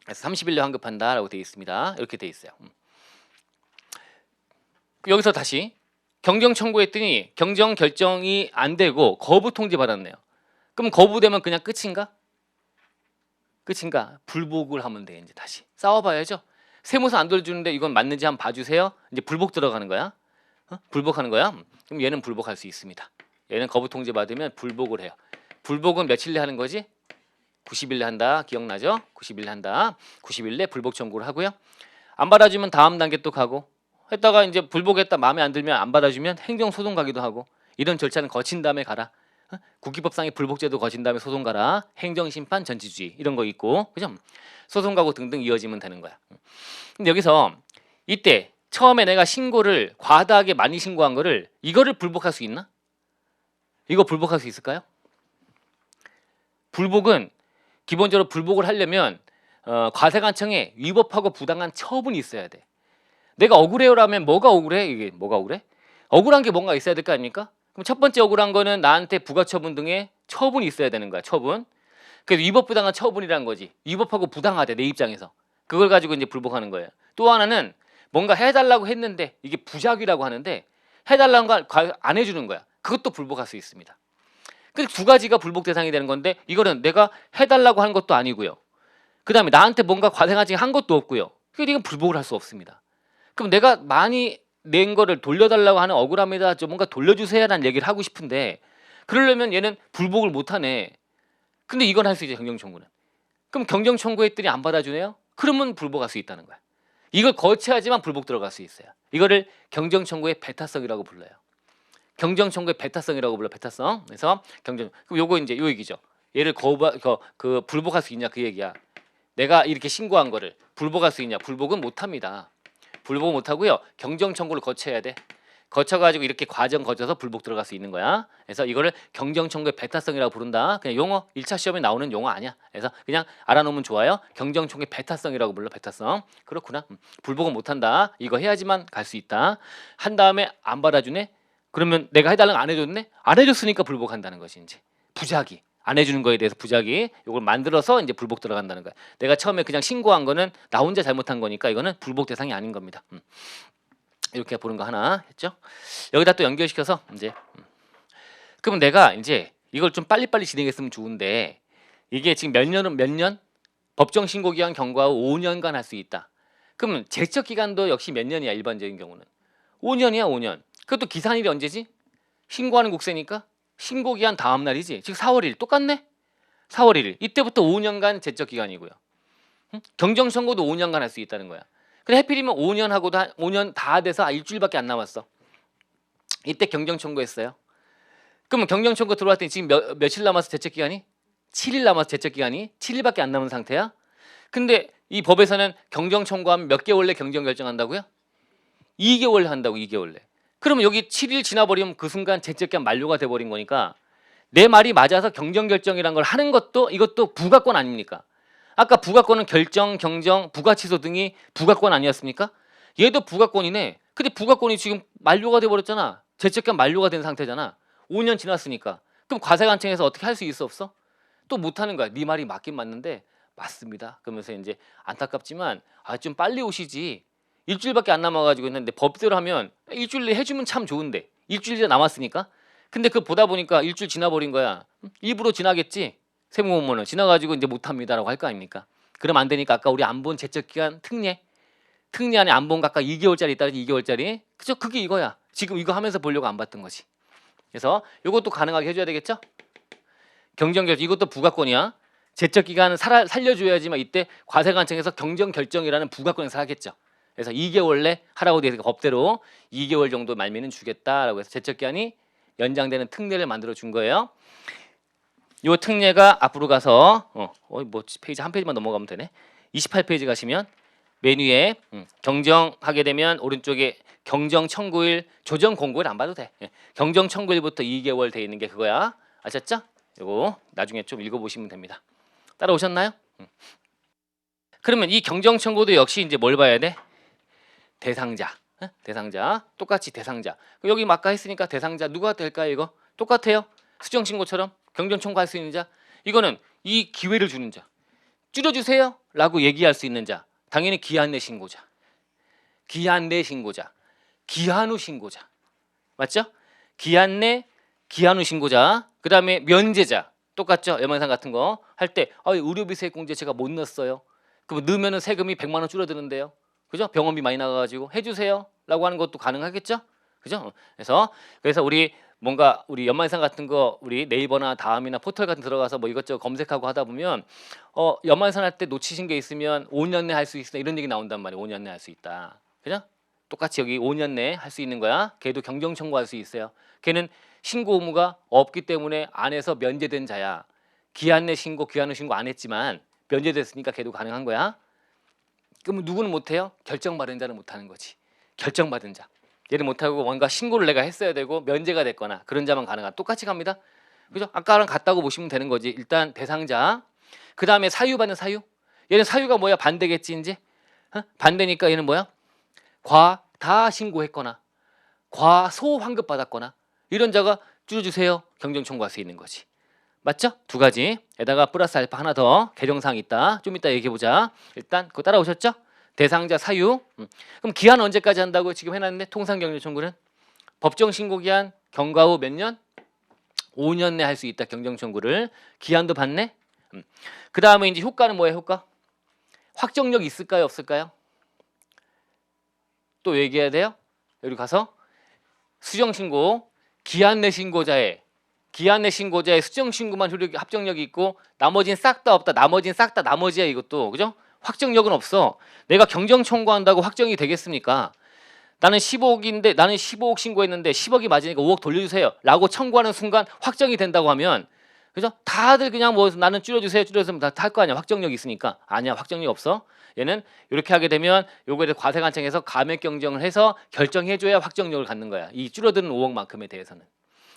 그래서 30일 내 환급한다라고 되어 있습니다. 이렇게 되어 있어요. 여기서 다시 경정 청구했더니 경정 결정이 안 되고 거부 통지 받았네요. 그럼 거부되면 그냥 끝인가? 불복을 하면 돼. 이제 다시 싸워봐야죠. 세무서 안 돌려주는데 이건 맞는지 한번 봐주세요. 이제 불복 들어가는 거야. 불복하는 거야. 그럼 얘는 불복할 수 있습니다. 얘는 거부 통지 받으면 불복을 해요. 불복은 며칠 내 하는 거지? 90일 내 한다. 기억나죠? 90일 내 한다. 90일 내 불복 청구를 하고요. 안 받아주면 다음 단계 또 가고 했다가 이제 불복했다 마음에 안 들면 안 받아주면 행정 소송 가기도 하고 이런 절차는 거친 다음에 가라. 국기법상의 불복제도 거친 다음에 소송 가라. 행정심판 전치주의 이런 거 있고 그죠? 소송 가고 등등 이어지면 되는 거야. 근데 여기서 이때 처음에 내가 신고를 과다하게 많이 신고한 거를 이거를 불복할 수 있나? 이거 불복할 수 있을까요? 불복은 기본적으로 불복을 하려면 과세관청에 위법하고 부당한 처분이 있어야 돼. 내가 억울해요라면 뭐가 억울해? 이게 뭐가 억울해? 억울한 게 뭔가 있어야 될 거 아닙니까? 그럼 첫 번째 억울한 거는 나한테 부가처분 등의 처분이 있어야 되는 거야. 처분. 그래서 위법부당한 처분이라는 거지. 위법하고 부당하대 내 입장에서. 그걸 가지고 이제 불복하는 거예요. 또 하나는 뭔가 해달라고 했는데 이게 부작위라고 하는데 해달라는 걸 안 해주는 거야. 그것도 불복할 수 있습니다. 그 두 가지가 불복 대상이 되는 건데 이거는 내가 해달라고 한 것도 아니고요. 그 다음에 나한테 뭔가 과세관청이 한 것도 없고요. 그러니까 이건 불복을 할 수 없습니다. 그럼 내가 많이 낸 거를 돌려달라고 하는 억울함에다 좀 뭔가 돌려주세요라는 얘기를 하고 싶은데 그러려면 얘는 불복을 못하네. 근데 이건 할 수 있죠. 경정청구는. 그럼 경정청구했더니 안 받아주네요? 그러면 불복할 수 있다는 거야. 이걸 거쳐야지만 불복 들어갈 수 있어요. 이거를 경정청구의 배타성이라고 불러요. 경정청구의 배타성이라고 불러. 배타성. 그래서 경정. 그럼 요거 이제 요 얘기죠. 얘를 그 불복할 수 있냐 그 얘기야. 내가 이렇게 신고한 거를 불복할 수 있냐? 불복은 못합니다. 불복 못하고요. 경정청구를 거쳐야 돼. 거쳐가지고 이렇게 과정 거쳐서 불복 들어갈 수 있는 거야. 그래서 이거를 경정청구의 배타성이라고 부른다. 그냥 용어 1차 시험에 나오는 용어 아니야. 그래서 그냥 알아놓으면 좋아요. 경정청구의 배타성이라고 불러. 배타성. 그렇구나. 불복은 못한다. 이거 해야지만 갈 수 있다. 한 다음에 안 받아주네. 그러면 내가 해달라는 거 안 해줬네. 안 해줬으니까 불복한다는 것이 이제 부작위. 안 해주는 거에 대해서 부작위. 이걸 만들어서 이제 불복 들어간다는 거야. 내가 처음에 그냥 신고한 거는 나 혼자 잘못한 거니까 이거는 불복 대상이 아닌 겁니다. 이렇게 보는 거 하나 했죠. 여기다 또 연결시켜서 이제 그러면 내가 이제 이걸 좀 빨리빨리 진행했으면 좋은데 이게 지금 몇 년? 법정 신고 기한 경과 후 5년간 할 수 있다. 그러면 제척 기간도 역시 몇 년이야 일반적인 경우는 5년이야 5년. 그것도 기산일이 언제지? 신고하는 국세니까 신고 기한 다음 날이지. 즉 4월 1일 똑같네. 4월 1일 이때부터 5년간 제척 기간이고요. 경정 청구도 5년간 할 수 있다는 거야. 근데 해필이면 5년 다 돼서 일주일밖에 안 남았어. 이때 경정 청구했어요. 그러면 경정 청구 들어왔더니 지금 며칠 남았어 제척 기간이? 7일 남았어 제척 기간이. 7일밖에 안 남은 상태야. 근데 이 법에서는 경정 청구하면 몇 개월 내 경정 결정한다고요? 2개월 한다고 2개월 내. 그러면 여기 7일 지나버리면 그 순간 제척 기간 만료가 돼버린 거니까 내 말이 맞아서 경정 결정이란 걸 하는 것도 이것도 부가권 아닙니까? 아까 부가권은 결정, 경정, 부가취소 등이 부가권 아니었습니까? 얘도 부가권이네. 근데 부가권이 지금 만료가 돼버렸잖아. 제척기간 만료가 된 상태잖아. 5년 지났으니까. 그럼 과세관청에서 어떻게 할 수 있어 없어? 또 못하는 거야. 네 말이 맞긴 맞는데 맞습니다. 그러면서 이제 안타깝지만 좀 빨리 오시지. 일주일밖에 안 남아가지고 있는데 법대로 하면 일주일 내에 해주면 참 좋은데 일주일이 남았으니까. 근데 그거 보다 보니까 일주일 지나버린 거야. 입으로 지나겠지. 세무공무원은 지나가지고 이제 못합니다라고 할 거 아닙니까? 그럼 안 되니까 아까 우리 안 본 제척기간 특례 안에 안 본 각각 2개월짜리 있다 2개월짜리 그죠? 그게 이거야. 지금 이거 하면서 보려고 안 봤던 거지. 그래서 이것도 가능하게 해줘야 되겠죠? 경정결정 이것도 부가권이야. 제척기간은 살려줘야지만 이때 과세관청에서 경정결정이라는 부가권에서 하겠죠. 그래서 2개월 내 하라고 되어 있으니까 법대로 2개월 정도 말미는 주겠다라고 해서 제척기간이 연장되는 특례를 만들어 준 거예요. 요 특례가 앞으로 가서 뭐 페이지 한 페이지만 넘어가면 되네. 28페이지 가시면 메뉴에 경정하게 되면 오른쪽에 경정 청구일, 조정 공고일 안 봐도 돼. 경정 청구일부터 2개월 돼 있는 게 그거야. 아셨죠? 요거 나중에 좀 읽어보시면 됩니다. 따라오셨나요? 그러면 이 경정 청구도 역시 이제 뭘 봐야 돼? 대상자. 대상자. 똑같이 대상자. 여기 아까 했으니까 대상자 누가 될까요? 이거 똑같아요. 수정 신고처럼 경정 청구할 수 있는 자. 이거는 이 기회를 주는 자. 줄여주세요 라고 얘기할 수 있는 자. 당연히 기한 내 신고자. 기한 내 신고자. 기한 후 신고자. 맞죠? 기한 내 기한 후 신고자. 그 다음에 면제자. 똑같죠? 연말상 같은 거 할 때 의료비 세액공제 제가 못 넣었어요. 그럼 넣으면 세금이 100만 원 줄어드는데요. 그죠? 병원비 많이 나가가지고 해주세요 라고 하는 것도 가능하겠죠? 그죠? 그래서 우리 뭔가 우리 연말상 같은 거 우리 네이버나 다음이나 포털 같은 들어가서 뭐 이것저것 검색하고 하다 보면 연말상 할 때 놓치신 게 있으면 5년 내 할 수 있다 이런 얘기 나온단 말이에요. 5년 내 할 수 있다. 그죠? 똑같이 여기 5년 내에 할 수 있는 거야. 걔도 경정 청구할 수 있어요. 걔는 신고 의무가 없기 때문에 안 해서 면제된 자야. 기한 내 신고, 기한 후 신고 안 했지만 면제됐으니까 걔도 가능한 거야. 그럼 누구는 못해요? 결정받은 자는 못하는 거지. 결정받은 자. 얘를 못하고 뭔가 신고를 내가 했어야 되고 면제가 됐거나 그런 자만 가능한. 똑같이 갑니다. 그죠? 아까랑 같다고 보시면 되는 거지. 일단 대상자. 그 다음에 사유받는 사유. 얘는 사유가 뭐야? 반대겠지 이제. 반대니까 얘는 뭐야? 다 신고했거나 과소 환급 받았거나 이런 자가 줄여주세요. 경정 청구할 수 있는 거지. 맞죠? 두 가지. 에다가 플러스 알파 하나 더 개정사항 있다. 좀 이따 얘기해 보자. 일단 그거 따라오셨죠? 대상자 사유. 그럼 기한 언제까지 한다고 지금 해놨는데 통상 경정 청구는 법정 신고 기한 경과 후 몇 년? 5년 내 할 수 있다. 경정 청구를. 기한도 받네. 그 다음에 이제 효과는 뭐예요? 효과? 확정력 있을까요? 없을까요? 또 얘기해야 돼요. 여기 가서 수정 신고 기한 내 신고자의 수정 신고만 효력 합정력이 있고 나머지는 싹 다 없다. 나머지는 싹 다 나머지야 이것도. 그죠? 확정력은 없어. 내가 경정 청구한다고 확정이 되겠습니까? 나는 15억인데 나는 15억 신고했는데 10억이 맞으니까 5억 돌려주세요 라고 청구하는 순간 확정이 된다고 하면 그죠? 다들 그냥 뭐 나는 줄여주세요 줄여주세요 다 할 거 아니야. 확정력이 있으니까. 아니야. 확정력이 없어. 얘는 이렇게 하게 되면 요거에 대해 과세관청에서 감액 경정을 해서 결정해줘야 확정력을 갖는 거야. 이 줄어드는 5억만큼에 대해서는.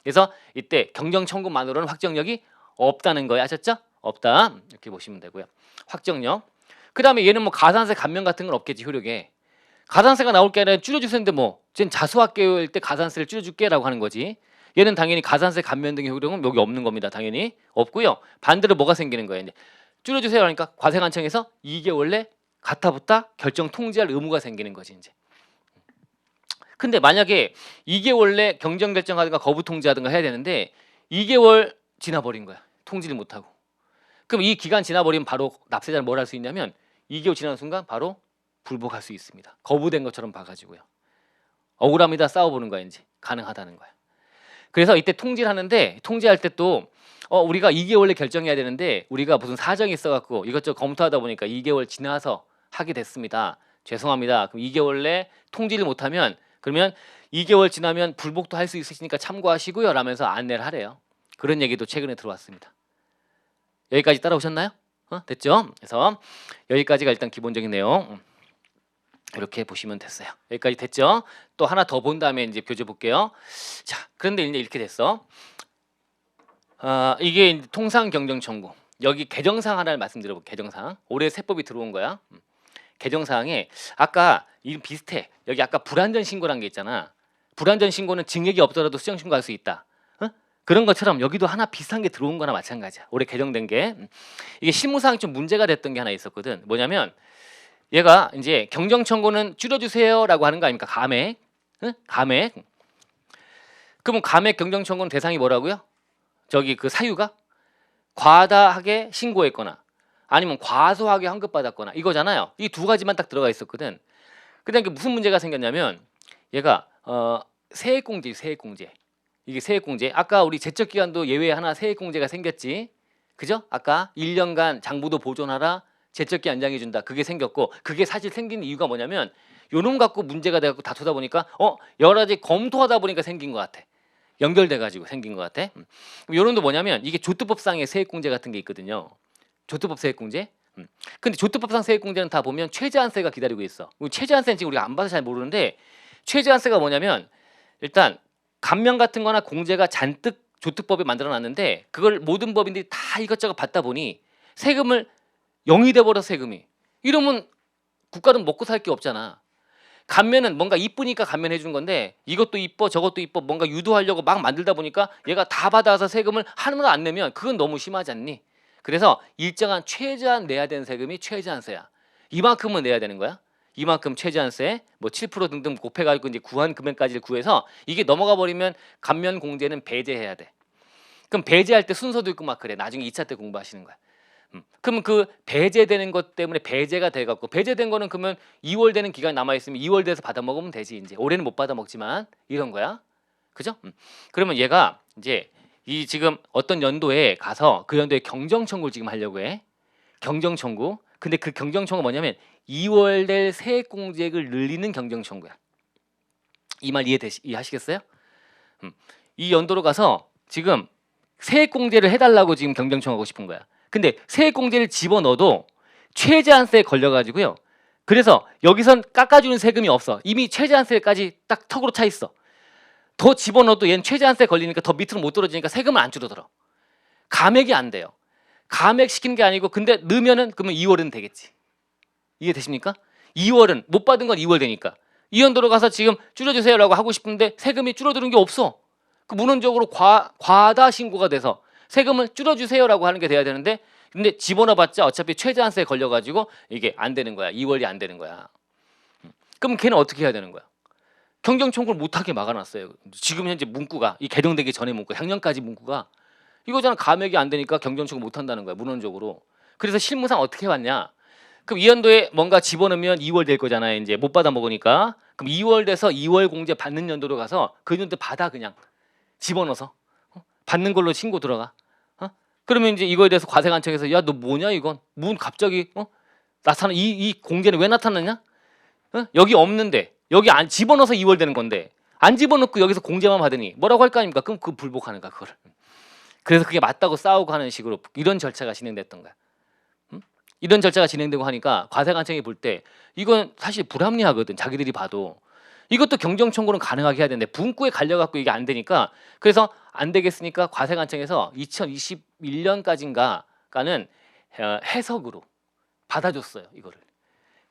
그래서 이때 경정 청구만으로는 확정력이 없다는 거야. 아셨죠? 없다. 이렇게 보시면 되고요. 확정력. 그 다음에 얘는 뭐 가산세 감면 같은 건 없겠지. 효력에. 가산세가 나올 게 아니라 줄여주세요인데 뭐 쟤는 자수학계일 때 가산세를 줄여줄게라고 하는 거지. 얘는 당연히 가산세 감면 등의 효력은 여기 없는 겁니다. 당연히 없고요. 반대로 뭐가 생기는 거예요. 이제 줄여주세요 하니까 과세관청에서 2개월 내 가타부타 결정 통지할 의무가 생기는 거지 이제. 근데 만약에 2개월 내 경정 결정하든가 거부 통지하든가 해야 되는데 2개월 지나버린 거야. 통지를 못하고. 그럼 이 기간 지나버리면 바로 납세자는 뭘 할 수 있냐면 2개월 지나는 순간 바로 불복할 수 있습니다. 거부된 것처럼 봐가지고요. 억울합니다. 싸워보는 거야 이제. 가능하다는 거야. 그래서 이때 통지를 하는데 통지할 때 또 우리가 2개월 내 결정해야 되는데 우리가 무슨 사정이 있어갖고 이것저것 검토하다 보니까 2개월 지나서 하게 됐습니다. 죄송합니다. 그럼 2개월 내 통지를 못하면 그러면 2개월 지나면 불복도 할 수 있으시니까 참고하시고요 라면서 안내를 하래요. 그런 얘기도 최근에 들어왔습니다. 여기까지 따라오셨나요? 됐죠? 그래서 여기까지가 일단 기본적인 내용. 이렇게 보시면 됐어요. 여기까지 됐죠? 또 하나 더 본 다음에 이제 교재 볼게요. 자, 그런데 이제 이렇게 됐어. 이게 이제 통상 경정 청구. 여기 개정사항 하나를 말씀드려볼게요. 개정사항. 올해 세법이 들어온 거야. 개정사항에 아까 이름 비슷해. 여기 아까 불완전 신고란 게 있잖아. 불완전 신고는 징역이 없더라도 수정 신고할 수 있다. 그런 것처럼 여기도 하나 비슷한 게 들어온 거나 마찬가지야. 올해 개정된 게. 이게 실무상이 좀 문제가 됐던 게 하나 있었거든. 뭐냐면 얘가 이제 경정 청구는 줄여주세요라고 하는 거 아닙니까? 감액. 감액. 그러면 감액 경정 청구는 대상이 뭐라고요? 저기 그 사유가 과다하게 신고했거나 아니면 과소하게 환급받았거나 이거잖아요. 이 두 가지만 딱 들어가 있었거든. 근데 이게 무슨 문제가 생겼냐면 얘가 세액공제, 세액공제. 이게 세액공제. 아까 우리 제적기간도 예외 하나 세액공제가 생겼지. 그죠? 아까 1년간 장부도 보존하라. 제적기 안장해준다. 그게 생겼고 그게 사실 생긴 이유가 뭐냐면 요놈 갖고 문제가 돼갖고 다투다 보니까 여러 가지 검토하다 보니까 생긴 것 같아. 연결돼가지고 생긴 것 같아. 요놈도 뭐냐면 이게 조트법상의 세액공제 같은 게 있거든요. 조트법 세액공제. 근데 조트법상 세액공제는 다 보면 최저한세가 기다리고 있어. 최저한세는 지금 우리가 안 봐서 잘 모르는데 최저한세가 뭐냐면 일단 감면 같은 거나 공제가 잔뜩 조특법에 만들어놨는데 그걸 모든 법인들이 다 이것저것 받다 보니 세금을 0이 돼버려 세금이. 이러면 국가는 먹고 살 게 없잖아. 감면은 뭔가 이쁘니까 감면해 주는 건데 이것도 이뻐 저것도 이뻐 뭔가 유도하려고 막 만들다 보니까 얘가 다 받아서 세금을 하나도 안 내면 그건 너무 심하지 않니? 그래서 일정한 최저한 내야 되는 세금이 최저한세야. 이만큼은 내야 되는 거야. 이만큼 최저한세 뭐 7% 등등 곱해가지고 이제 구한 금액까지를 구해서 이게 넘어가 버리면 감면 공제는 배제해야 돼. 그럼 배제할 때 순서도 있고 막 그래. 나중에 2차 때 공부하시는 거야. 그러면 그 배제되는 것 때문에 배제가 돼갖고 배제된 거는 그러면 2월 되는 기간 남아 있으면 2월 돼서 받아 먹으면 되지. 이제 올해는 못 받아 먹지만 이런 거야. 그죠? 그러면 얘가 이제 이 지금 어떤 연도에 가서 그 연도에 경정 청구를 지금 하려고 해. 경정 청구. 근데 그 경정 청구가 뭐냐면 2월 될 세액 공제액을 늘리는 경정 청구야. 이 말 이해하시겠어요? 이 연도로 가서 지금 세액공제를 해달라고 지금 경정청하고 싶은 거야. 근데 세액공제를 집어넣어도 최저한세에 걸려가지고요. 그래서 여기선 깎아주는 세금이 없어. 이미 최저한세까지 딱 턱으로 차 있어. 더 집어넣어도 얘는 최저한세 걸리니까 더 밑으로 못 떨어지니까 세금은 안 줄어들어. 감액이 안 돼요. 감액시키는 게 아니고 근데 넣으면은 그러면 2월은 되겠지. 이해되십니까? 2월은 못 받은 건 2월 되니까. 이 연도로 가서 지금 줄여주세요라고 하고 싶은데 세금이 줄어드는 게 없어. 그 문헌적으로 과다 신고가 돼서 세금을 줄여주세요라고 하는 게 돼야 되는데 근데 집어넣어봤자 어차피 최저한세에 걸려가지고 이게 안 되는 거야. 2월이 안 되는 거야. 그럼 걔는 어떻게 해야 되는 거야? 경정청구를 못하게 막아놨어요. 지금 현재 문구가 이 개정되기 전에 문구, 작년까지 문구가 이거잖아. 감액이 안 되니까 경정청구 못한다는 거야. 문헌적으로. 그래서 실무상 어떻게 왔냐? 그럼 이 연도에 뭔가 집어넣으면 2월 될 거잖아요. 이제 못 받아 먹으니까. 그럼 2월 돼서 2월 공제 받는 연도로 가서 그 연도 받아 그냥 집어넣어서 받는 걸로 신고 들어가. 그러면 이제 이거에 대해서 과세관청에서 야 너 뭐냐 이건 갑자기 나타나 이 공제는 왜 나타났냐? 여기 없는데 여기 안 집어넣어서 2월 되는 건데 안 집어넣고 여기서 공제만 받으니 뭐라고 할 거 아닙니까? 그럼 그 불복하는 거야 그거를. 그래서 그게 맞다고 싸우고 하는 식으로 이런 절차가 진행됐던 거야. 이런 절차가 진행되고 하니까 과세관청이 볼 때 이건 사실 불합리하거든. 자기들이 봐도 이것도 경정청구는 가능하게 해야 되는데 분구에 갈려갖고 이게 안 되니까 그래서 안 되겠으니까 과세관청에서 2021년까지인가는 해석으로 받아줬어요. 이거를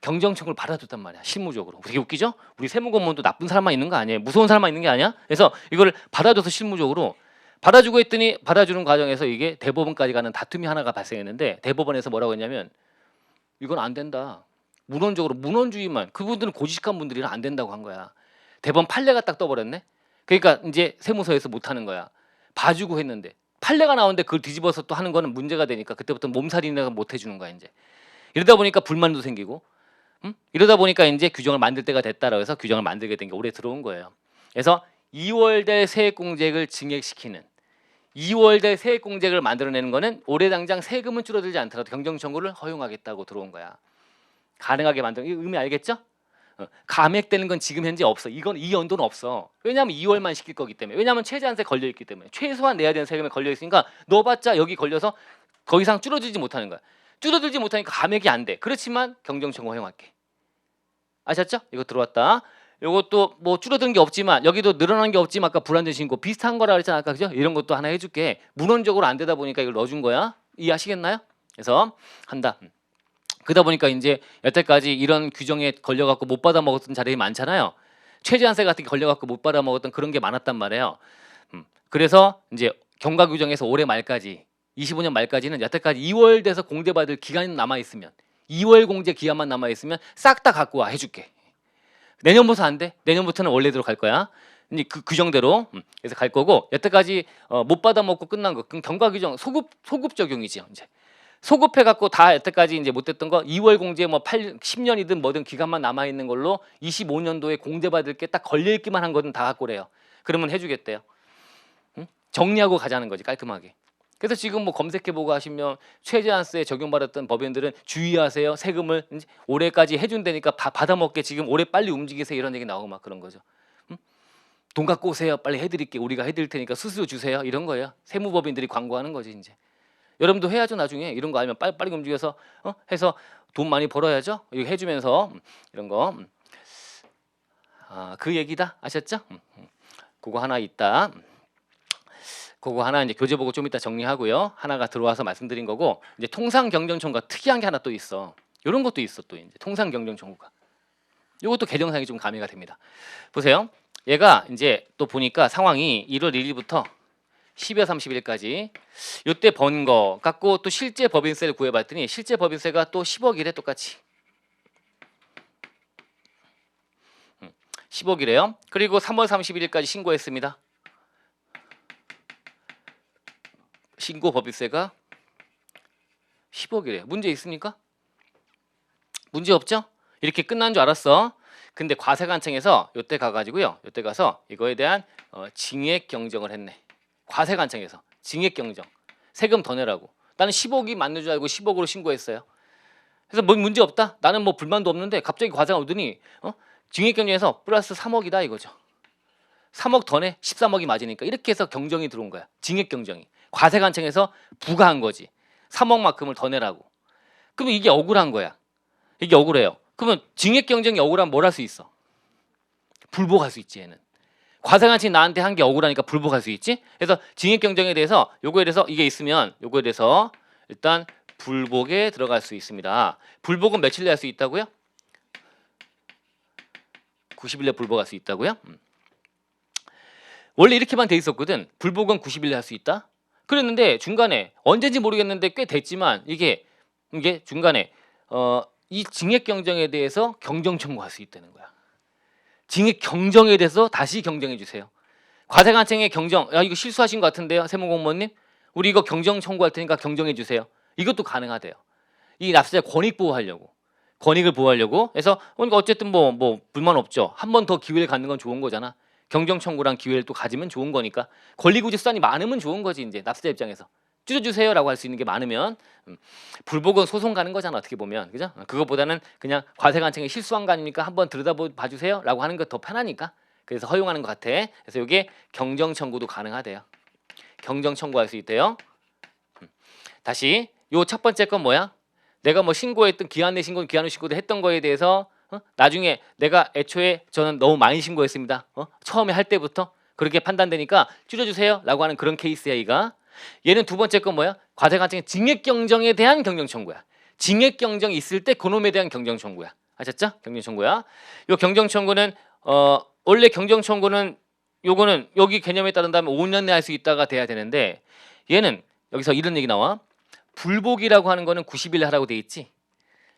경정청구를 받아줬단 말이야. 실무적으로. 되게 웃기죠? 우리 세무공무원도 나쁜 사람만 있는 거 아니에요. 무서운 사람만 있는 게 아니야. 그래서 이거를 받아줘서 실무적으로 받아주고 했더니 받아주는 과정에서 이게 대법원까지 가는 다툼이 하나가 발생했는데 대법원에서 뭐라고 했냐면 이건 안 된다. 문헌적으로 문헌주의만 그분들은 고지식한 분들이라 안 된다고 한 거야. 대법원 판례가 딱 떠버렸네. 그러니까 이제 세무서에서 못 하는 거야. 봐주고 했는데 판례가 나오는데 그걸 뒤집어서 또 하는 거는 문제가 되니까 그때부터 몸살이나 못 해주는 거야 이제. 이러다 보니까 불만도 생기고 이러다 보니까 이제 규정을 만들 때가 됐다라고 해서 규정을 만들게 된 게 올해 들어온 거예요. 그래서 2월달 세액공제를 증액시키는 2월달 세액공제를 만들어내는 거는 올해 당장 세금은 줄어들지 않더라도 경정청구를 허용하겠다고 들어온 거야. 가능하게 만드는 이 의미 알겠죠? 감액되는 건 지금 현재 없어. 이건 이 연도는 없어. 왜냐하면 2월만 시킬 거기 때문에. 왜냐하면 최저한세 걸려 있기 때문에. 최소한 내야 되는 세금에 걸려 있으니까 넣어봤자 여기 걸려서 더 이상 줄어들지 못하는 거야. 줄어들지 못하니까 감액이 안 돼. 그렇지만 경정청구 허용할게. 아셨죠? 이거 들어왔다. 이것도 뭐 줄어든 게 없지만 여기도 늘어난 게 없지만 아까 불안전 신고 비슷한 거라 그랬잖아 아까 그죠? 이런 것도 하나 해줄게. 문헌적으로 안 되다 보니까 이걸 넣어준 거야. 이해하시겠나요? 그래서 한다. 그러다 보니까 이제 여태까지 이런 규정에 걸려갖고 못 받아 먹었던 자리가 많잖아요. 최저한세 같은 게 걸려갖고 못 받아 먹었던 그런 게 많았단 말이에요. 그래서 이제 경과 규정에서 올해 말까지 25년 말까지는 여태까지 2월 돼서 공제받을 기간이 남아 있으면 2월 공제 기한만 남아 있으면 싹 다 갖고 와 해줄게. 내년부터 안 돼. 내년부터는 원래대로 갈 거야. 이제 그 규정대로 그래서 갈 거고 여태까지 못 받아 먹고 끝난 거 그럼 경과 규정 소급 적용이지 이제. 소급해갖고 다 여태까지 이제 못했던 거 2월 공제 뭐 10년이든 뭐든 기간만 남아 있는 걸로 25년도에 공제받을 게 딱 걸려 있기만 한 거는 다 갖고 그래요. 그러면 해주겠대요. 정리하고 가자는 거지 깔끔하게. 그래서 지금 뭐 검색해보고 하시면 최저한세에 적용받았던 법인들은 주의하세요. 세금을 올해까지 해준다니까 받아먹게 지금 올해 빨리 움직이세요. 이런 얘기 나오고 막 그런 거죠. 돈 갖고 오세요. 빨리 해드릴게. 우리가 해드릴 테니까 수수료 주세요. 이런 거예요. 세무법인들이 광고하는 거지 이제. 여러분도 해야죠. 나중에 이런 거 알면 빨리 움직여서 해서 돈 많이 벌어야죠. 이거 해주면서 이런 거. 그 얘기다. 아셨죠? 그거 하나 있다. 그거 하나 이제 교재 보고 좀 이따 정리하고요. 하나가 들어와서 말씀드린 거고 이제 통상경정청구가 특이한 게 하나 또 있어. 이런 것도 있어 또 이제 통상경정청구가. 이것도 개정상이 좀 가미가 됩니다. 보세요. 얘가 이제 또 보니까 상황이 1월 1일부터 12월 30일까지 이때 번 거 갖고 또 실제 법인세를 구해봤더니 실제 법인세가 또 10억이래 똑같이. 10억이래요. 그리고 3월 31일까지 신고했습니다. 신고 법인세가 10억이래요. 문제 있습니까? 문제 없죠? 이렇게 끝난 줄 알았어. 근데 과세관청에서 이때 가가지고요. 이때 가서 이거에 대한 징액 경정을 했네. 과세관청에서 징액 경정. 세금 더 내라고. 나는 10억이 맞는 줄 알고 10억으로 신고했어요. 그래서 뭐 문제 없다. 나는 뭐 불만도 없는데 갑자기 과세가 오더니 징액 경정에서 플러스 3억이다 이거죠. 3억 더 내? 13억이 맞으니까. 이렇게 해서 경정이 들어온 거야. 징역 경정이. 과세관청에서 부과한 거지. 3억만큼을 더 내라고. 그러면 이게 억울한 거야. 이게 억울해요. 그러면 징역 경정이 억울하면 뭘 할 수 있어? 불복할 수 있지. 얘는. 과세관청이 나한테 한 게 억울하니까 불복할 수 있지. 그래서 징역 경정에 대해서 요거에 대해서 이게 있으면 요거에 대해서 일단 불복에 들어갈 수 있습니다. 불복은 며칠 내 할 수 있다고요? 90일 내 불복할 수 있다고요? 원래 이렇게만 돼 있었거든. 불복은 90일 내 할 수 있다. 그랬는데 중간에 언제인지 모르겠는데 꽤 됐지만 이게 중간에 이 징역 경정에 대해서 경정 청구할 수 있다는 거야. 징역 경정에 대해서 다시 경정해 주세요. 과세관청의 경정, 야 이거 실수하신 것 같은데요, 세무공무원님? 우리 이거 경정 청구할 테니까 경정해 주세요. 이것도 가능하대요. 이 납세자 권익 보호하려고, 권익을 보호하려고. 해서 그러니까 어쨌든 뭐 불만 없죠. 한 번 더 기회를 갖는 건 좋은 거잖아. 경정 청구랑 기회를 또 가지면 좋은 거니까. 권리구제 수단이 많으면 좋은 거지. 이제 납세자 입장에서 줄여주세요라고 할 수 있는 게 많으면 불복은 소송 가는 거잖아. 어떻게 보면, 그죠? 그거보다는 그냥 과세관청에 실수한 거 아닙니까? 한번 들여다봐 주세요라고 하는 게 더 편하니까. 그래서 허용하는 것 같아. 그래서 이게 경정 청구도 가능하대요. 경정 청구할 수 있대요. 다시 요 첫 번째 건 뭐야? 내가 뭐 신고했던 기한 내 신고, 기한 후 신고도 했던 거에 대해서 나중에 내가 애초에 저는 너무 많이 신고했습니다. 처음에 할 때부터 그렇게 판단되니까 줄여주세요라고 하는 그런 케이스야. 이가 얘는 두 번째 건 뭐야? 과세관청의 징역 경정에 대한 경정 청구야. 징역 경정이 있을 때 그놈에 대한 경정 청구야. 아셨죠? 경정 청구야. 요 경정 청구는 원래 경정 청구는 요거는 여기 개념에 따른다면 5년 내에 할 수 있다가 돼야 되는데 얘는 여기서 이런 얘기 나와. 불복이라고 하는 거는 90일 하라고 돼 있지.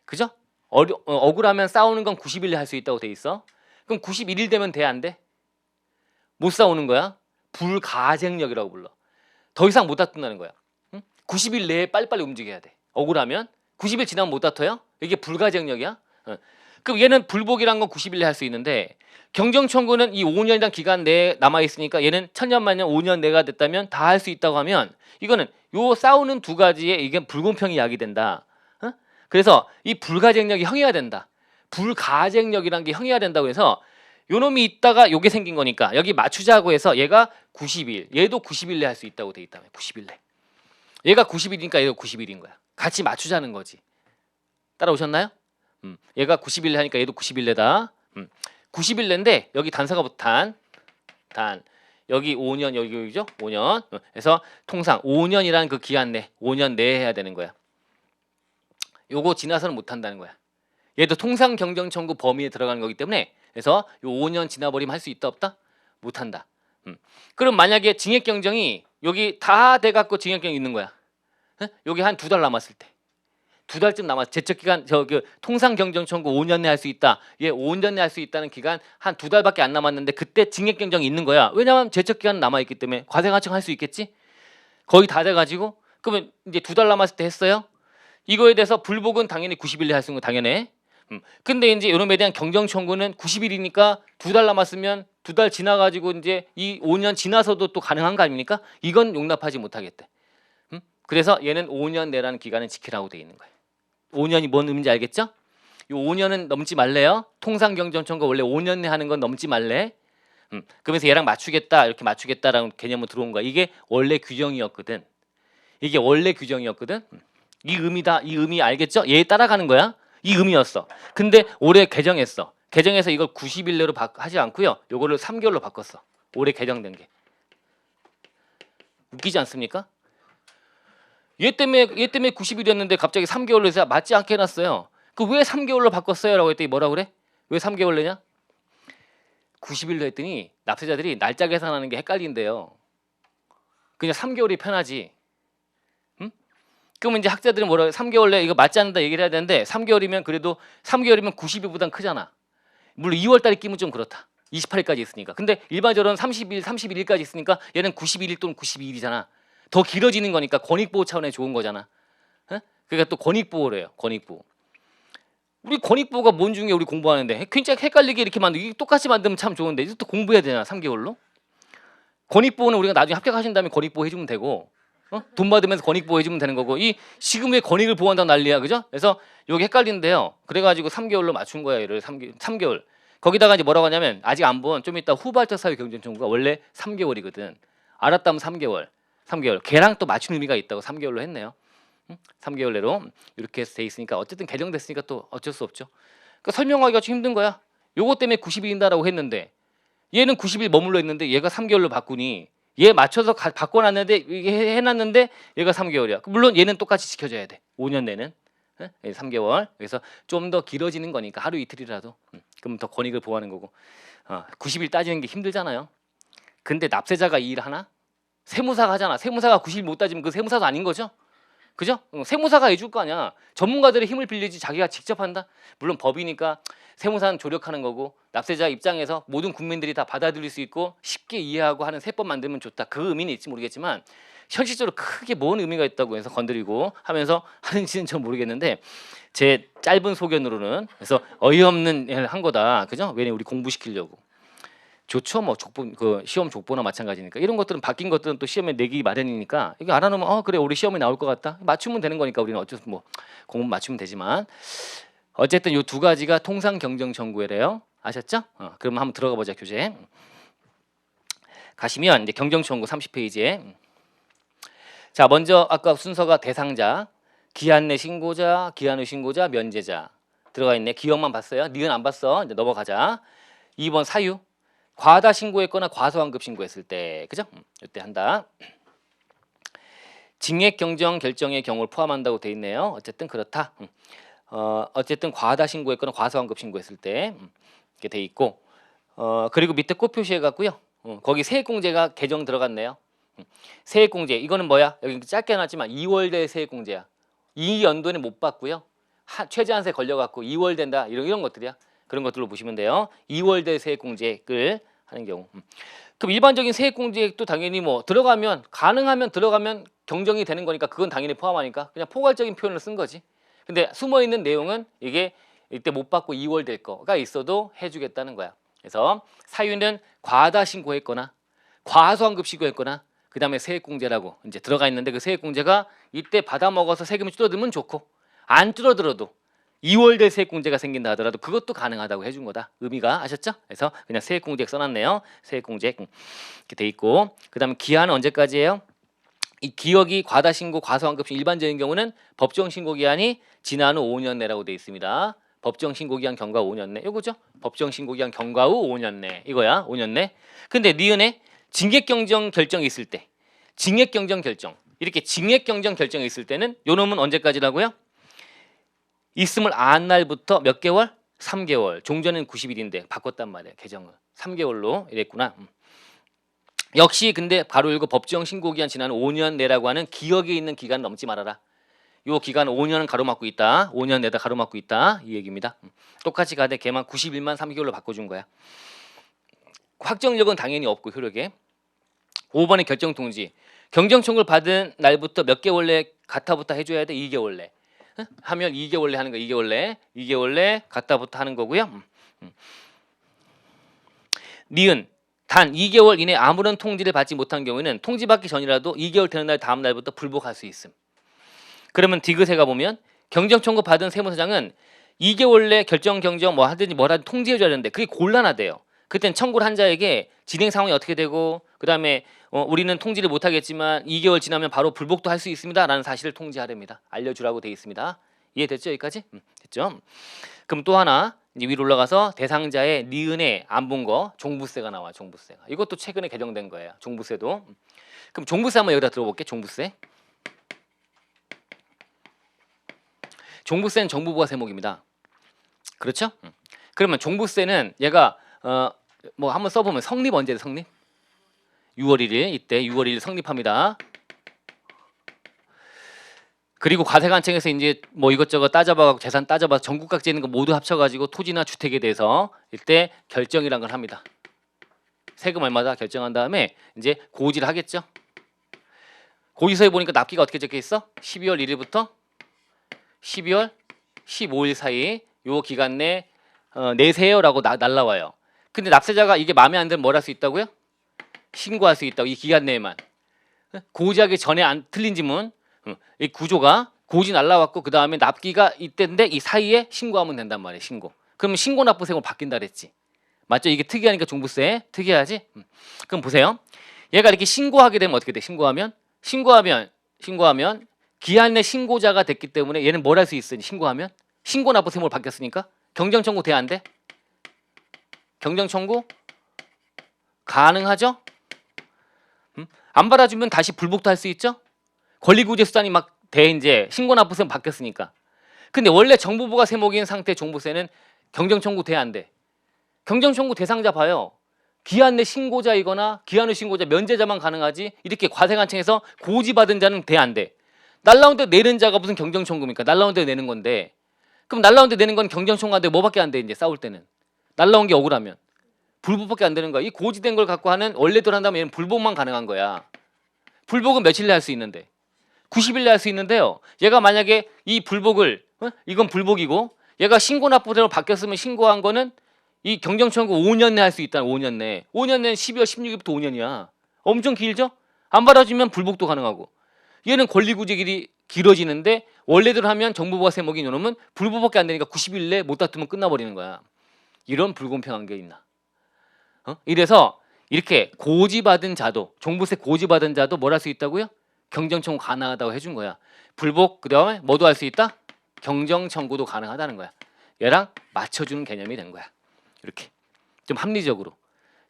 그죠? 억울하면 싸우는 건 90일 할 수 있다고 돼 있어. 그럼 91일 되면 돼, 안 돼? 못 싸우는 거야. 불가쟁력이라고 불러. 더 이상 못 다툰다는 거야. 90일 내에 빨리빨리 움직여야 돼. 억울하면 90일 지나면 못 다퉈요? 이게 불가쟁력이야. 그럼 얘는 불복이란 건 90일 내에 할 수 있는데 경정 청구는 이 5년이란 기간 내에 남아 있으니까 얘는 천년만년 5년 내가 됐다면 다 할 수 있다고 하면 이거는 요 싸우는 두 가지에 이게 불공평이 야기된다. 그래서 이 불가쟁력이 형해야 된다. 불가쟁력이란 게 형해야 된다고 해서 요놈이 있다가 요게 생긴 거니까 여기 맞추자고 해서 얘가 90일, 얘도 90일 내 할 수 있다고 돼 있다며. 90일 내. 얘가 90일이니까 얘도 90일인 거야. 같이 맞추자는 거지. 따라오셨나요? 얘가 90일 내 하니까 얘도 90일 내다. 90일 내인데 여기 단서가 단 여기 5년 여기죠? 5년. 그래서 통상 5년이라는 그 기한 내 5년 내에 해야 되는 거야. 요거 지나서는 못 한다는 거야. 얘도 통상 경정 청구 범위에 들어가는 거기 때문에 그래서 요 5년 지나버리면 할 수 있다 없다? 못 한다. 그럼 만약에 징역 경정이 여기 다 돼 갖고 징역 경이 있는 거야. 여기 한 2달 남았을 때. 2달쯤 남았. 제척 기간 통상 경정 청구 5년 내 할 수 있다. 얘 5년 내 할 수 있다는 기간 한 2달밖에 안 남았는데 그때 징역 경정이 있는 거야. 왜냐면 제척 기간 남아 있기 때문에 과세관청 할 수 있겠지? 거의 다 돼 가지고 그러면 이제 2달 남았을 때 했어요. 이거에 대해서 불복은 당연히 90일 내에 할 수 있는 거 당연해. 근데 이제 이놈에 대한 경정 청구는 90일이니까 2달 남았으면 2달 지나 가지고 이제 이 5년 지나서도 또 가능한 거 아닙니까? 이건 용납하지 못하겠대. 그래서 얘는 5년 내라는 기간을 지키라고 돼 있는 거예요. 5년이 뭔 의미인지 알겠죠? 이 5년은 넘지 말래요. 통상 경정 청구 원래 5년 내 하는 건 넘지 말래. 그러면서 얘랑 맞추겠다 이렇게 맞추겠다라는 개념으로 들어온 거야. 이게 원래 규정이었거든. 이게 원래 규정이었거든. 이 의미다. 이 의미 알겠죠? 얘 따라가는 거야. 이 의미였어. 근데 올해 개정했어. 개정해서 이걸 90일 내로 하지 않고요. 요거를 3개월로 바꿨어. 올해 개정된 게. 웃기지 않습니까? 얘 때문에 90일이었는데 갑자기 3개월로 해서 맞지 않게 해놨어요. 그 왜 3개월로 바꿨어요? 라고 했더니 뭐라 그래? 왜 3개월 내냐? 90일로 했더니 납세자들이 날짜 계산하는 게 헷갈린대요. 그냥 3개월이 편하지. 그러면 이제 학자들은 뭐라 그래? 3개월 내 이거 맞지 않는다 얘기를 해야 되는데 3개월이면 그래도 3개월이면 90일보단 크잖아. 물론 2월달에 끼면 좀 그렇다. 28일까지 있으니까. 근데 일반적으로는 30일, 31일까지 있으니까 얘는 91일 또는 92일이잖아. 더 길어지는 거니까 권익보호 차원에 좋은 거잖아. 그러니까 또 권익보호를 해요. 권익보호. 우리 권익보호가 뭔 중에 우리 공부하는데 굉장히 헷갈리게 이렇게 만들고 똑같이 만들면 참 좋은데 이것도 공부해야 되나 3개월로? 권익보호는 우리가 나중에 합격하신 다음에 권익보호 해주면 되고 돈 받으면서 권익보호 해주면 되는 거고 이 지금 왜 권익을 보호한다고 난리야, 그죠? 그래서 여기 헷갈린데요. 그래가지고 3개월로 맞춘 거야. 얘를 3개월. 거기다가 이제 뭐라고 하냐면 아직 안 본 좀 이따 후발적 사유 경쟁 청구가 원래 3개월이거든. 알았다면 3개월. 3개월. 걔랑 또 맞춘 의미가 있다고 3개월로 했네요. 3개월 내로 이렇게 해서 돼 있으니까 어쨌든 개정됐으니까 또 어쩔 수 없죠. 그러니까 설명하기가 좀 힘든 거야. 요거 때문에 90일인다라고 했는데 얘는 90일 머물러 있는데 얘가 3개월로 바꾸니 얘 맞춰서 바꿔놨는데 이게 해놨는데 얘가 3개월이야. 물론 얘는 똑같이 지켜줘야 돼. 5년 내는 3개월. 그래서 좀 더 길어지는 거니까 하루 이틀이라도 그럼 더 권익을 보호하는 거고 90일 따지는 게 힘들잖아요. 근데 납세자가 이 일 하나? 세무사가 하잖아. 세무사가 90일 못 따지면 그 세무사도 아닌 거죠. 그죠? 세무사가 해줄 거 아니야. 전문가들의 힘을 빌리지 자기가 직접 한다. 물론 법이니까 세무사는 조력하는 거고 납세자 입장에서 모든 국민들이 다 받아들일 수 있고 쉽게 이해하고 하는 세법 만들면 좋다. 그 의미는 있지 모르겠지만 현실적으로 크게 뭔 의미가 있다고 해서 건드리고 하면서 하는지는 전 모르겠는데 제 짧은 소견으로는 그래서 어이없는 일을 한 거다. 그죠? 왜냐 우리 공부시키려고. 좋죠. 뭐 족보 그 시험 족보나 마찬가지니까 이런 것들은 바뀐 것들은 또 시험에 내기 마련이니까 이거 알아놓으면 그래 우리 시험에 나올 것 같다 맞추면 되는 거니까 우리는 어쩔 수 뭐 공부 맞추면 되지만 어쨌든 요 두 가지가 통상 경정 청구래요. 아셨죠? 그럼 한번 들어가 보자 교재. 가시면 이제 경정 청구 30페이지에 자 먼저 아까 순서가 대상자, 기한 내 신고자, 기한 후 신고자, 면제자 들어가 있네. 기억만 봤어요. 니은 안 봤어. 이제 넘어가자. 2번 사유. 과다 신고했거나 과소환급 신고했을 때 그죠? 이때 한다. 징액 경정 결정의 경우를 포함한다고 돼 있네요. 어쨌든 그렇다. 어쨌든 과다 신고했거나 과소환급 신고했을 때 이렇게 돼 있고 그리고 밑에 꼭 표시해 갖고요. 거기 세액공제가 개정 들어갔네요. 세액공제 이거는 뭐야? 여기 짧게 해놨지만 2월대 세액공제야. 이 연도는 못 받고요. 최저한세 걸려갖고 2월 된다 이런 것들이야. 그런 것들로 보시면 돼요. 2월대 세액공제액을 하는 경우. 그럼 일반적인 세액공제액도 당연히 뭐 들어가면 가능하면 들어가면 경정이 되는 거니까 그건 당연히 포함하니까 그냥 포괄적인 표현을 쓴 거지. 근데 숨어 있는 내용은 이게 이때 못 받고 2월 될 거가 있어도 해주겠다는 거야. 그래서 사유는 과다 신고했거나 과소환급 신고했거나 그 다음에 세액공제라고 이제 들어가 있는데 그 세액공제가 이때 받아 먹어서 세금이 줄어들면 좋고 안 줄어들어도 2월 될 세액공제가 생긴다 하더라도 그것도 가능하다고 해준 거다. 의미가 아셨죠? 그래서 그냥 세액공제액 써놨네요. 세액공제액 이렇게 돼 있고 그 다음에 기한은 언제까지예요? 이 기억이 과다 신고 과소환급 일반적인 경우는 법정 신고 기한이 지난 후 5년 내라고 돼 있습니다. 법정 신고 기한 경과 5년 내 이거죠? 법정 신고 기한 경과 후 5년 내 이거야 5년 내. 근데 니은에 징액 경정 결정이 있을 때 징액 경정 결정 이렇게 징액 경정 결정이 있을 때는 요 놈은 언제까지라고요? 있음을 안 날부터 몇 개월? 3개월. 종전은 90일인데 바꿨단 말이에요. 개정을. 3개월로 이랬구나. 역시 근데 바로 이거 법정 신고 기한 지난 5년 내라고 하는 기억에 있는 기간 넘지 말아라. 요 기간 5년은 가로막고 있다. 5년 내다 가로막고 있다. 이 얘기입니다. 똑같이 가되 걔만 90일만 3개월로 바꿔준 거야. 확정력은 당연히 없고 효력에. 5번의 결정 통지. 경정 청구를 받은 날부터 몇 개월 내 가타부터 해줘야 돼? 2개월 내. 하면 2개월 내 하는 거 2개월 내 갖다부터 하는 거고요. 니은 단 2개월 이내 아무런 통지를 받지 못한 경우에는 통지받기 전이라도 2개월 되는 날 다음 날부터 불복할 수 있음. 그러면 디귿에 보면 경정 청구 받은 세무서장은 2개월 내 결정 경정 뭐 하든지 뭐라든 통지해 줘야 되는데 그게 곤란하대요. 그땐 청구를 한 자에게 진행 상황이 어떻게 되고 그다음에 우리는 통지를 못 하겠지만 2개월 지나면 바로 불복도 할 수 있습니다라는 사실을 통지하랍니다. 알려주라고 돼 있습니다. 이해됐죠 여기까지? 됐죠? 그럼 또 하나 이제 위로 올라가서 대상자의 니은에 안 본 거 종부세가 나와. 종부세가 이것도 최근에 개정된 거예요. 종부세도. 그럼 종부세 한번 여기다 들어볼게. 종부세. 종부세는 정부부과 세목입니다. 그렇죠? 그러면 종부세는 얘가 뭐 한번 써보면 성립 언제 성립? 6월 1일 이때 6월 1일 성립합니다. 그리고 과세관청에서 이제 뭐 이것저것 따져봐 재산 따져봐 전국각지 있는 거 모두 합쳐가지고 토지나 주택에 대해서 이때 결정이란 걸 합니다. 세금 얼마다 결정한 다음에 이제 고지를 하겠죠. 고지서에 보니까 납기가 어떻게 적혀 있어? 12월 1일부터 12월 15일 사이 요 기간 내 내세요라고 날라와요. 근데 납세자가 이게 마음에 안 들면 뭘 할 수 있다고요? 신고할 수 있다고 이 기간 내에만. 고지하기 전에 안 틀린 지문 이 구조가 고지 날라왔고 그 다음에 납기가 이때인데 이 사이에 신고하면 된단 말이에요. 신고. 그러면 신고 납부세금 바뀐다 그랬지. 맞죠? 이게 특이하니까 종부세 특이하지? 그럼 보세요. 얘가 이렇게 신고하게 되면 어떻게 돼? 신고하면 기한 내 신고자가 됐기 때문에 얘는 뭘 할 수 있으니 신고하면 신고 납부 세무로 바뀌었으니까 경정 청구 돼 안 돼? 경정 청구 가능하죠? 안 받아주면 다시 불복도 할 수 있죠? 권리구제 수단이 막 돼 이제 신고 납부 세무 바뀌었으니까. 근데 원래 정부부가 세목인 상태 종부세는 경정 청구 돼 안 돼? 경정 청구 대상자 봐요. 기한 내 신고자이거나 기한 후 신고자 면제자만 가능하지 이렇게 과세관청에서 고지받은 자는 돼 안 돼? 날라온 데 내는 자가 무슨 경정 청구입니까? 날라온 데 내는 건데. 그럼 날라온 데 내는 건 경정 청구인데 뭐밖에 안 돼 이제 싸울 때는. 날라온 게 억울하면 불복밖에 안 되는 거야. 이 고지된 걸 갖고 하는 원래대로 한다면 얘는 불복만 가능한 거야. 불복은 며칠 내에 할 수 있는데 90일 내에 할 수 있는데요. 얘가 만약에 이 불복을 이건 불복이고 얘가 신고 납부대로 바뀌었으면 신고한 거는 이 경정청구 5년 내에 할 수 있다. 5년 내에. 5년 내는 12월 16일부터 5년이야. 엄청 길죠? 안 받아주면 불복도 가능하고. 얘는 권리구제길이 길어지는데 원래대로 하면 정부부가 세목인 요놈은 불복밖에 안 되니까 90일 내에 못 다투면 끝나버리는 거야. 이런 불공평한 게 있나? 이래서 이렇게 고지받은 자도 종부세 고지받은 자도 뭘 할 수 있다고요? 경정청구 가능하다고 해준 거야. 불복 그다음에 뭐도 할 수 있다? 경정청구도 가능하다는 거야. 얘랑 맞춰주는 개념이 된 거야. 이렇게 좀 합리적으로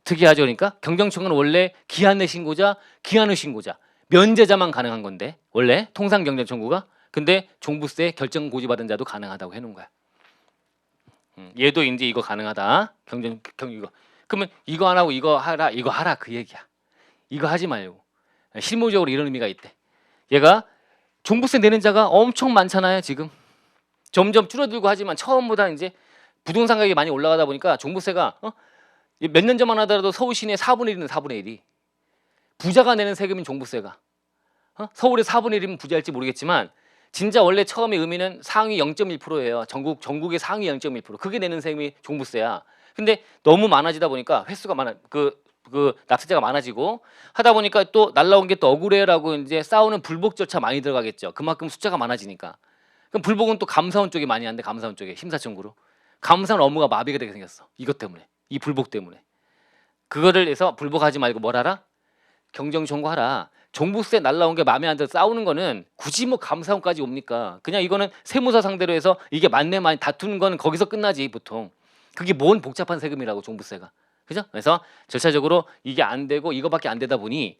특이하죠. 그러니까 경정청구는 원래 기한 내 신고자, 기한 후 신고자, 면제자만 가능한 건데 원래 통상 경정청구가 근데 종부세 결정 고지받은 자도 가능하다고 해놓은 거야. 얘도 이제 이거 가능하다. 이거 그러면 이거 안 하고 이거 하라 그 얘기야. 이거 하지 말고 실무적으로 이런 의미가 있대. 얘가 종부세 내는 자가 엄청 많잖아요. 지금 점점 줄어들고 하지만 처음보다 이제 부동산 가격이 많이 올라가다 보니까 종부세가 몇 년 전만 하더라도 서울 시내 4분의 1은 4분의 1이 부자가 내는 세금인 종부세가 서울의 4분의 1이면 부자일지 모르겠지만 진짜 원래 처음에 의미는 상위 0.1%예요. 전국의 상위 0.1% 그게 내는 세금이 종부세야. 근데 너무 많아지다 보니까 횟수가 많아 그 납세자가 많아지고 하다 보니까 또 날라온 게 또 억울해라고 이제 싸우는 불복 절차 많이 들어가겠죠. 그만큼 숫자가 많아지니까. 그럼 불복은 또 감사원 쪽이 많이 하는데 감사원 쪽에 심사청구로 감사원 업무가 마비가 되게 생겼어. 이것 때문에 이 불복 때문에 그거를 해서 불복하지 말고 뭘 하라? 경정 청구하라. 종부세 날라온 게 마음에 안 들어 싸우는 거는 굳이 뭐 감사원까지 옵니까? 그냥 이거는 세무사 상대로 해서 이게 맞네 많이 다투는 거는 거기서 끝나지 보통. 그게 뭔 복잡한 세금이라고 종부세가. 그죠? 그래서 절차적으로 이게 안 되고 이거밖에 안 되다 보니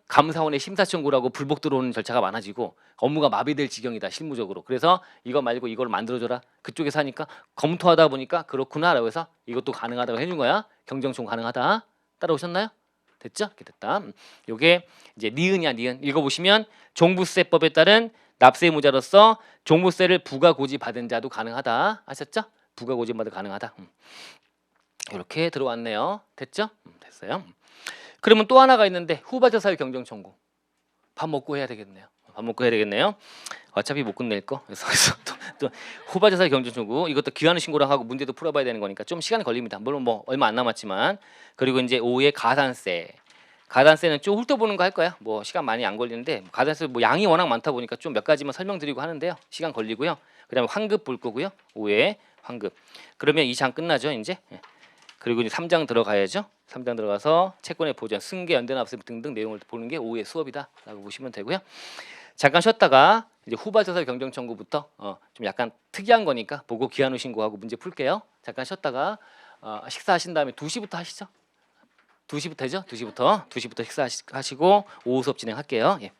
감사원의 심사청구라고 불복 들어오는 절차가 많아지고 업무가 마비될 지경이다 실무적으로. 그래서 이거 말고 이걸 만들어줘라. 그쪽에서 하니까 검토하다 보니까 그렇구나라고 해서 이것도 가능하다고 해준 거야. 경정청구 가능하다. 따라오셨나요? 됐죠? 이렇게 됐다. 요게 이제 니은이야 니은. 읽어보시면 종부세법에 따른 납세의무자로서 종부세를 부가 고지 받은 자도 가능하다. 아셨죠? 부가 고지 받은 가능하다. 이렇게 들어왔네요. 됐죠? 됐어요. 그러면 또 하나가 있는데 후발자 사유 경정 청구. 밥 먹고 해야 되겠네요. 밥 먹고 해야 되겠네요. 어차피 못 끝낼 거. 그래서 또 후발자 사유 경정 청구 이것도 기한후 신고랑 하고 문제도 풀어봐야 되는 거니까 좀 시간이 걸립니다. 물론 뭐 얼마 안 남았지만 그리고 이제 5의 가산세. 가산세는 좀 훑어보는 거 할 거야. 뭐 시간 많이 안 걸리는데 가산세 뭐 양이 워낙 많다 보니까 좀 몇 가지만 설명드리고 하는데요. 시간 걸리고요. 그다음에 환급 볼 거고요. 5의 환급. 그러면 2장 끝나죠 이제. 그리고 이제 3장 들어가야죠. 3장 들어가서 채권의 보전, 승계, 연대납세 등등 내용을 보는 게 5의 수업이다라고 보시면 되고요. 잠깐 쉬었다가 이제 후발자사 경정 청구부터 좀 약간 특이한 거니까 보고 기한 후 신고하고 문제 풀게요. 잠깐 쉬었다가 식사하신 다음에 2시부터 하시죠. 2시부터 되죠? 2시부터 식사하시고 오후 수업 진행할게요. 예.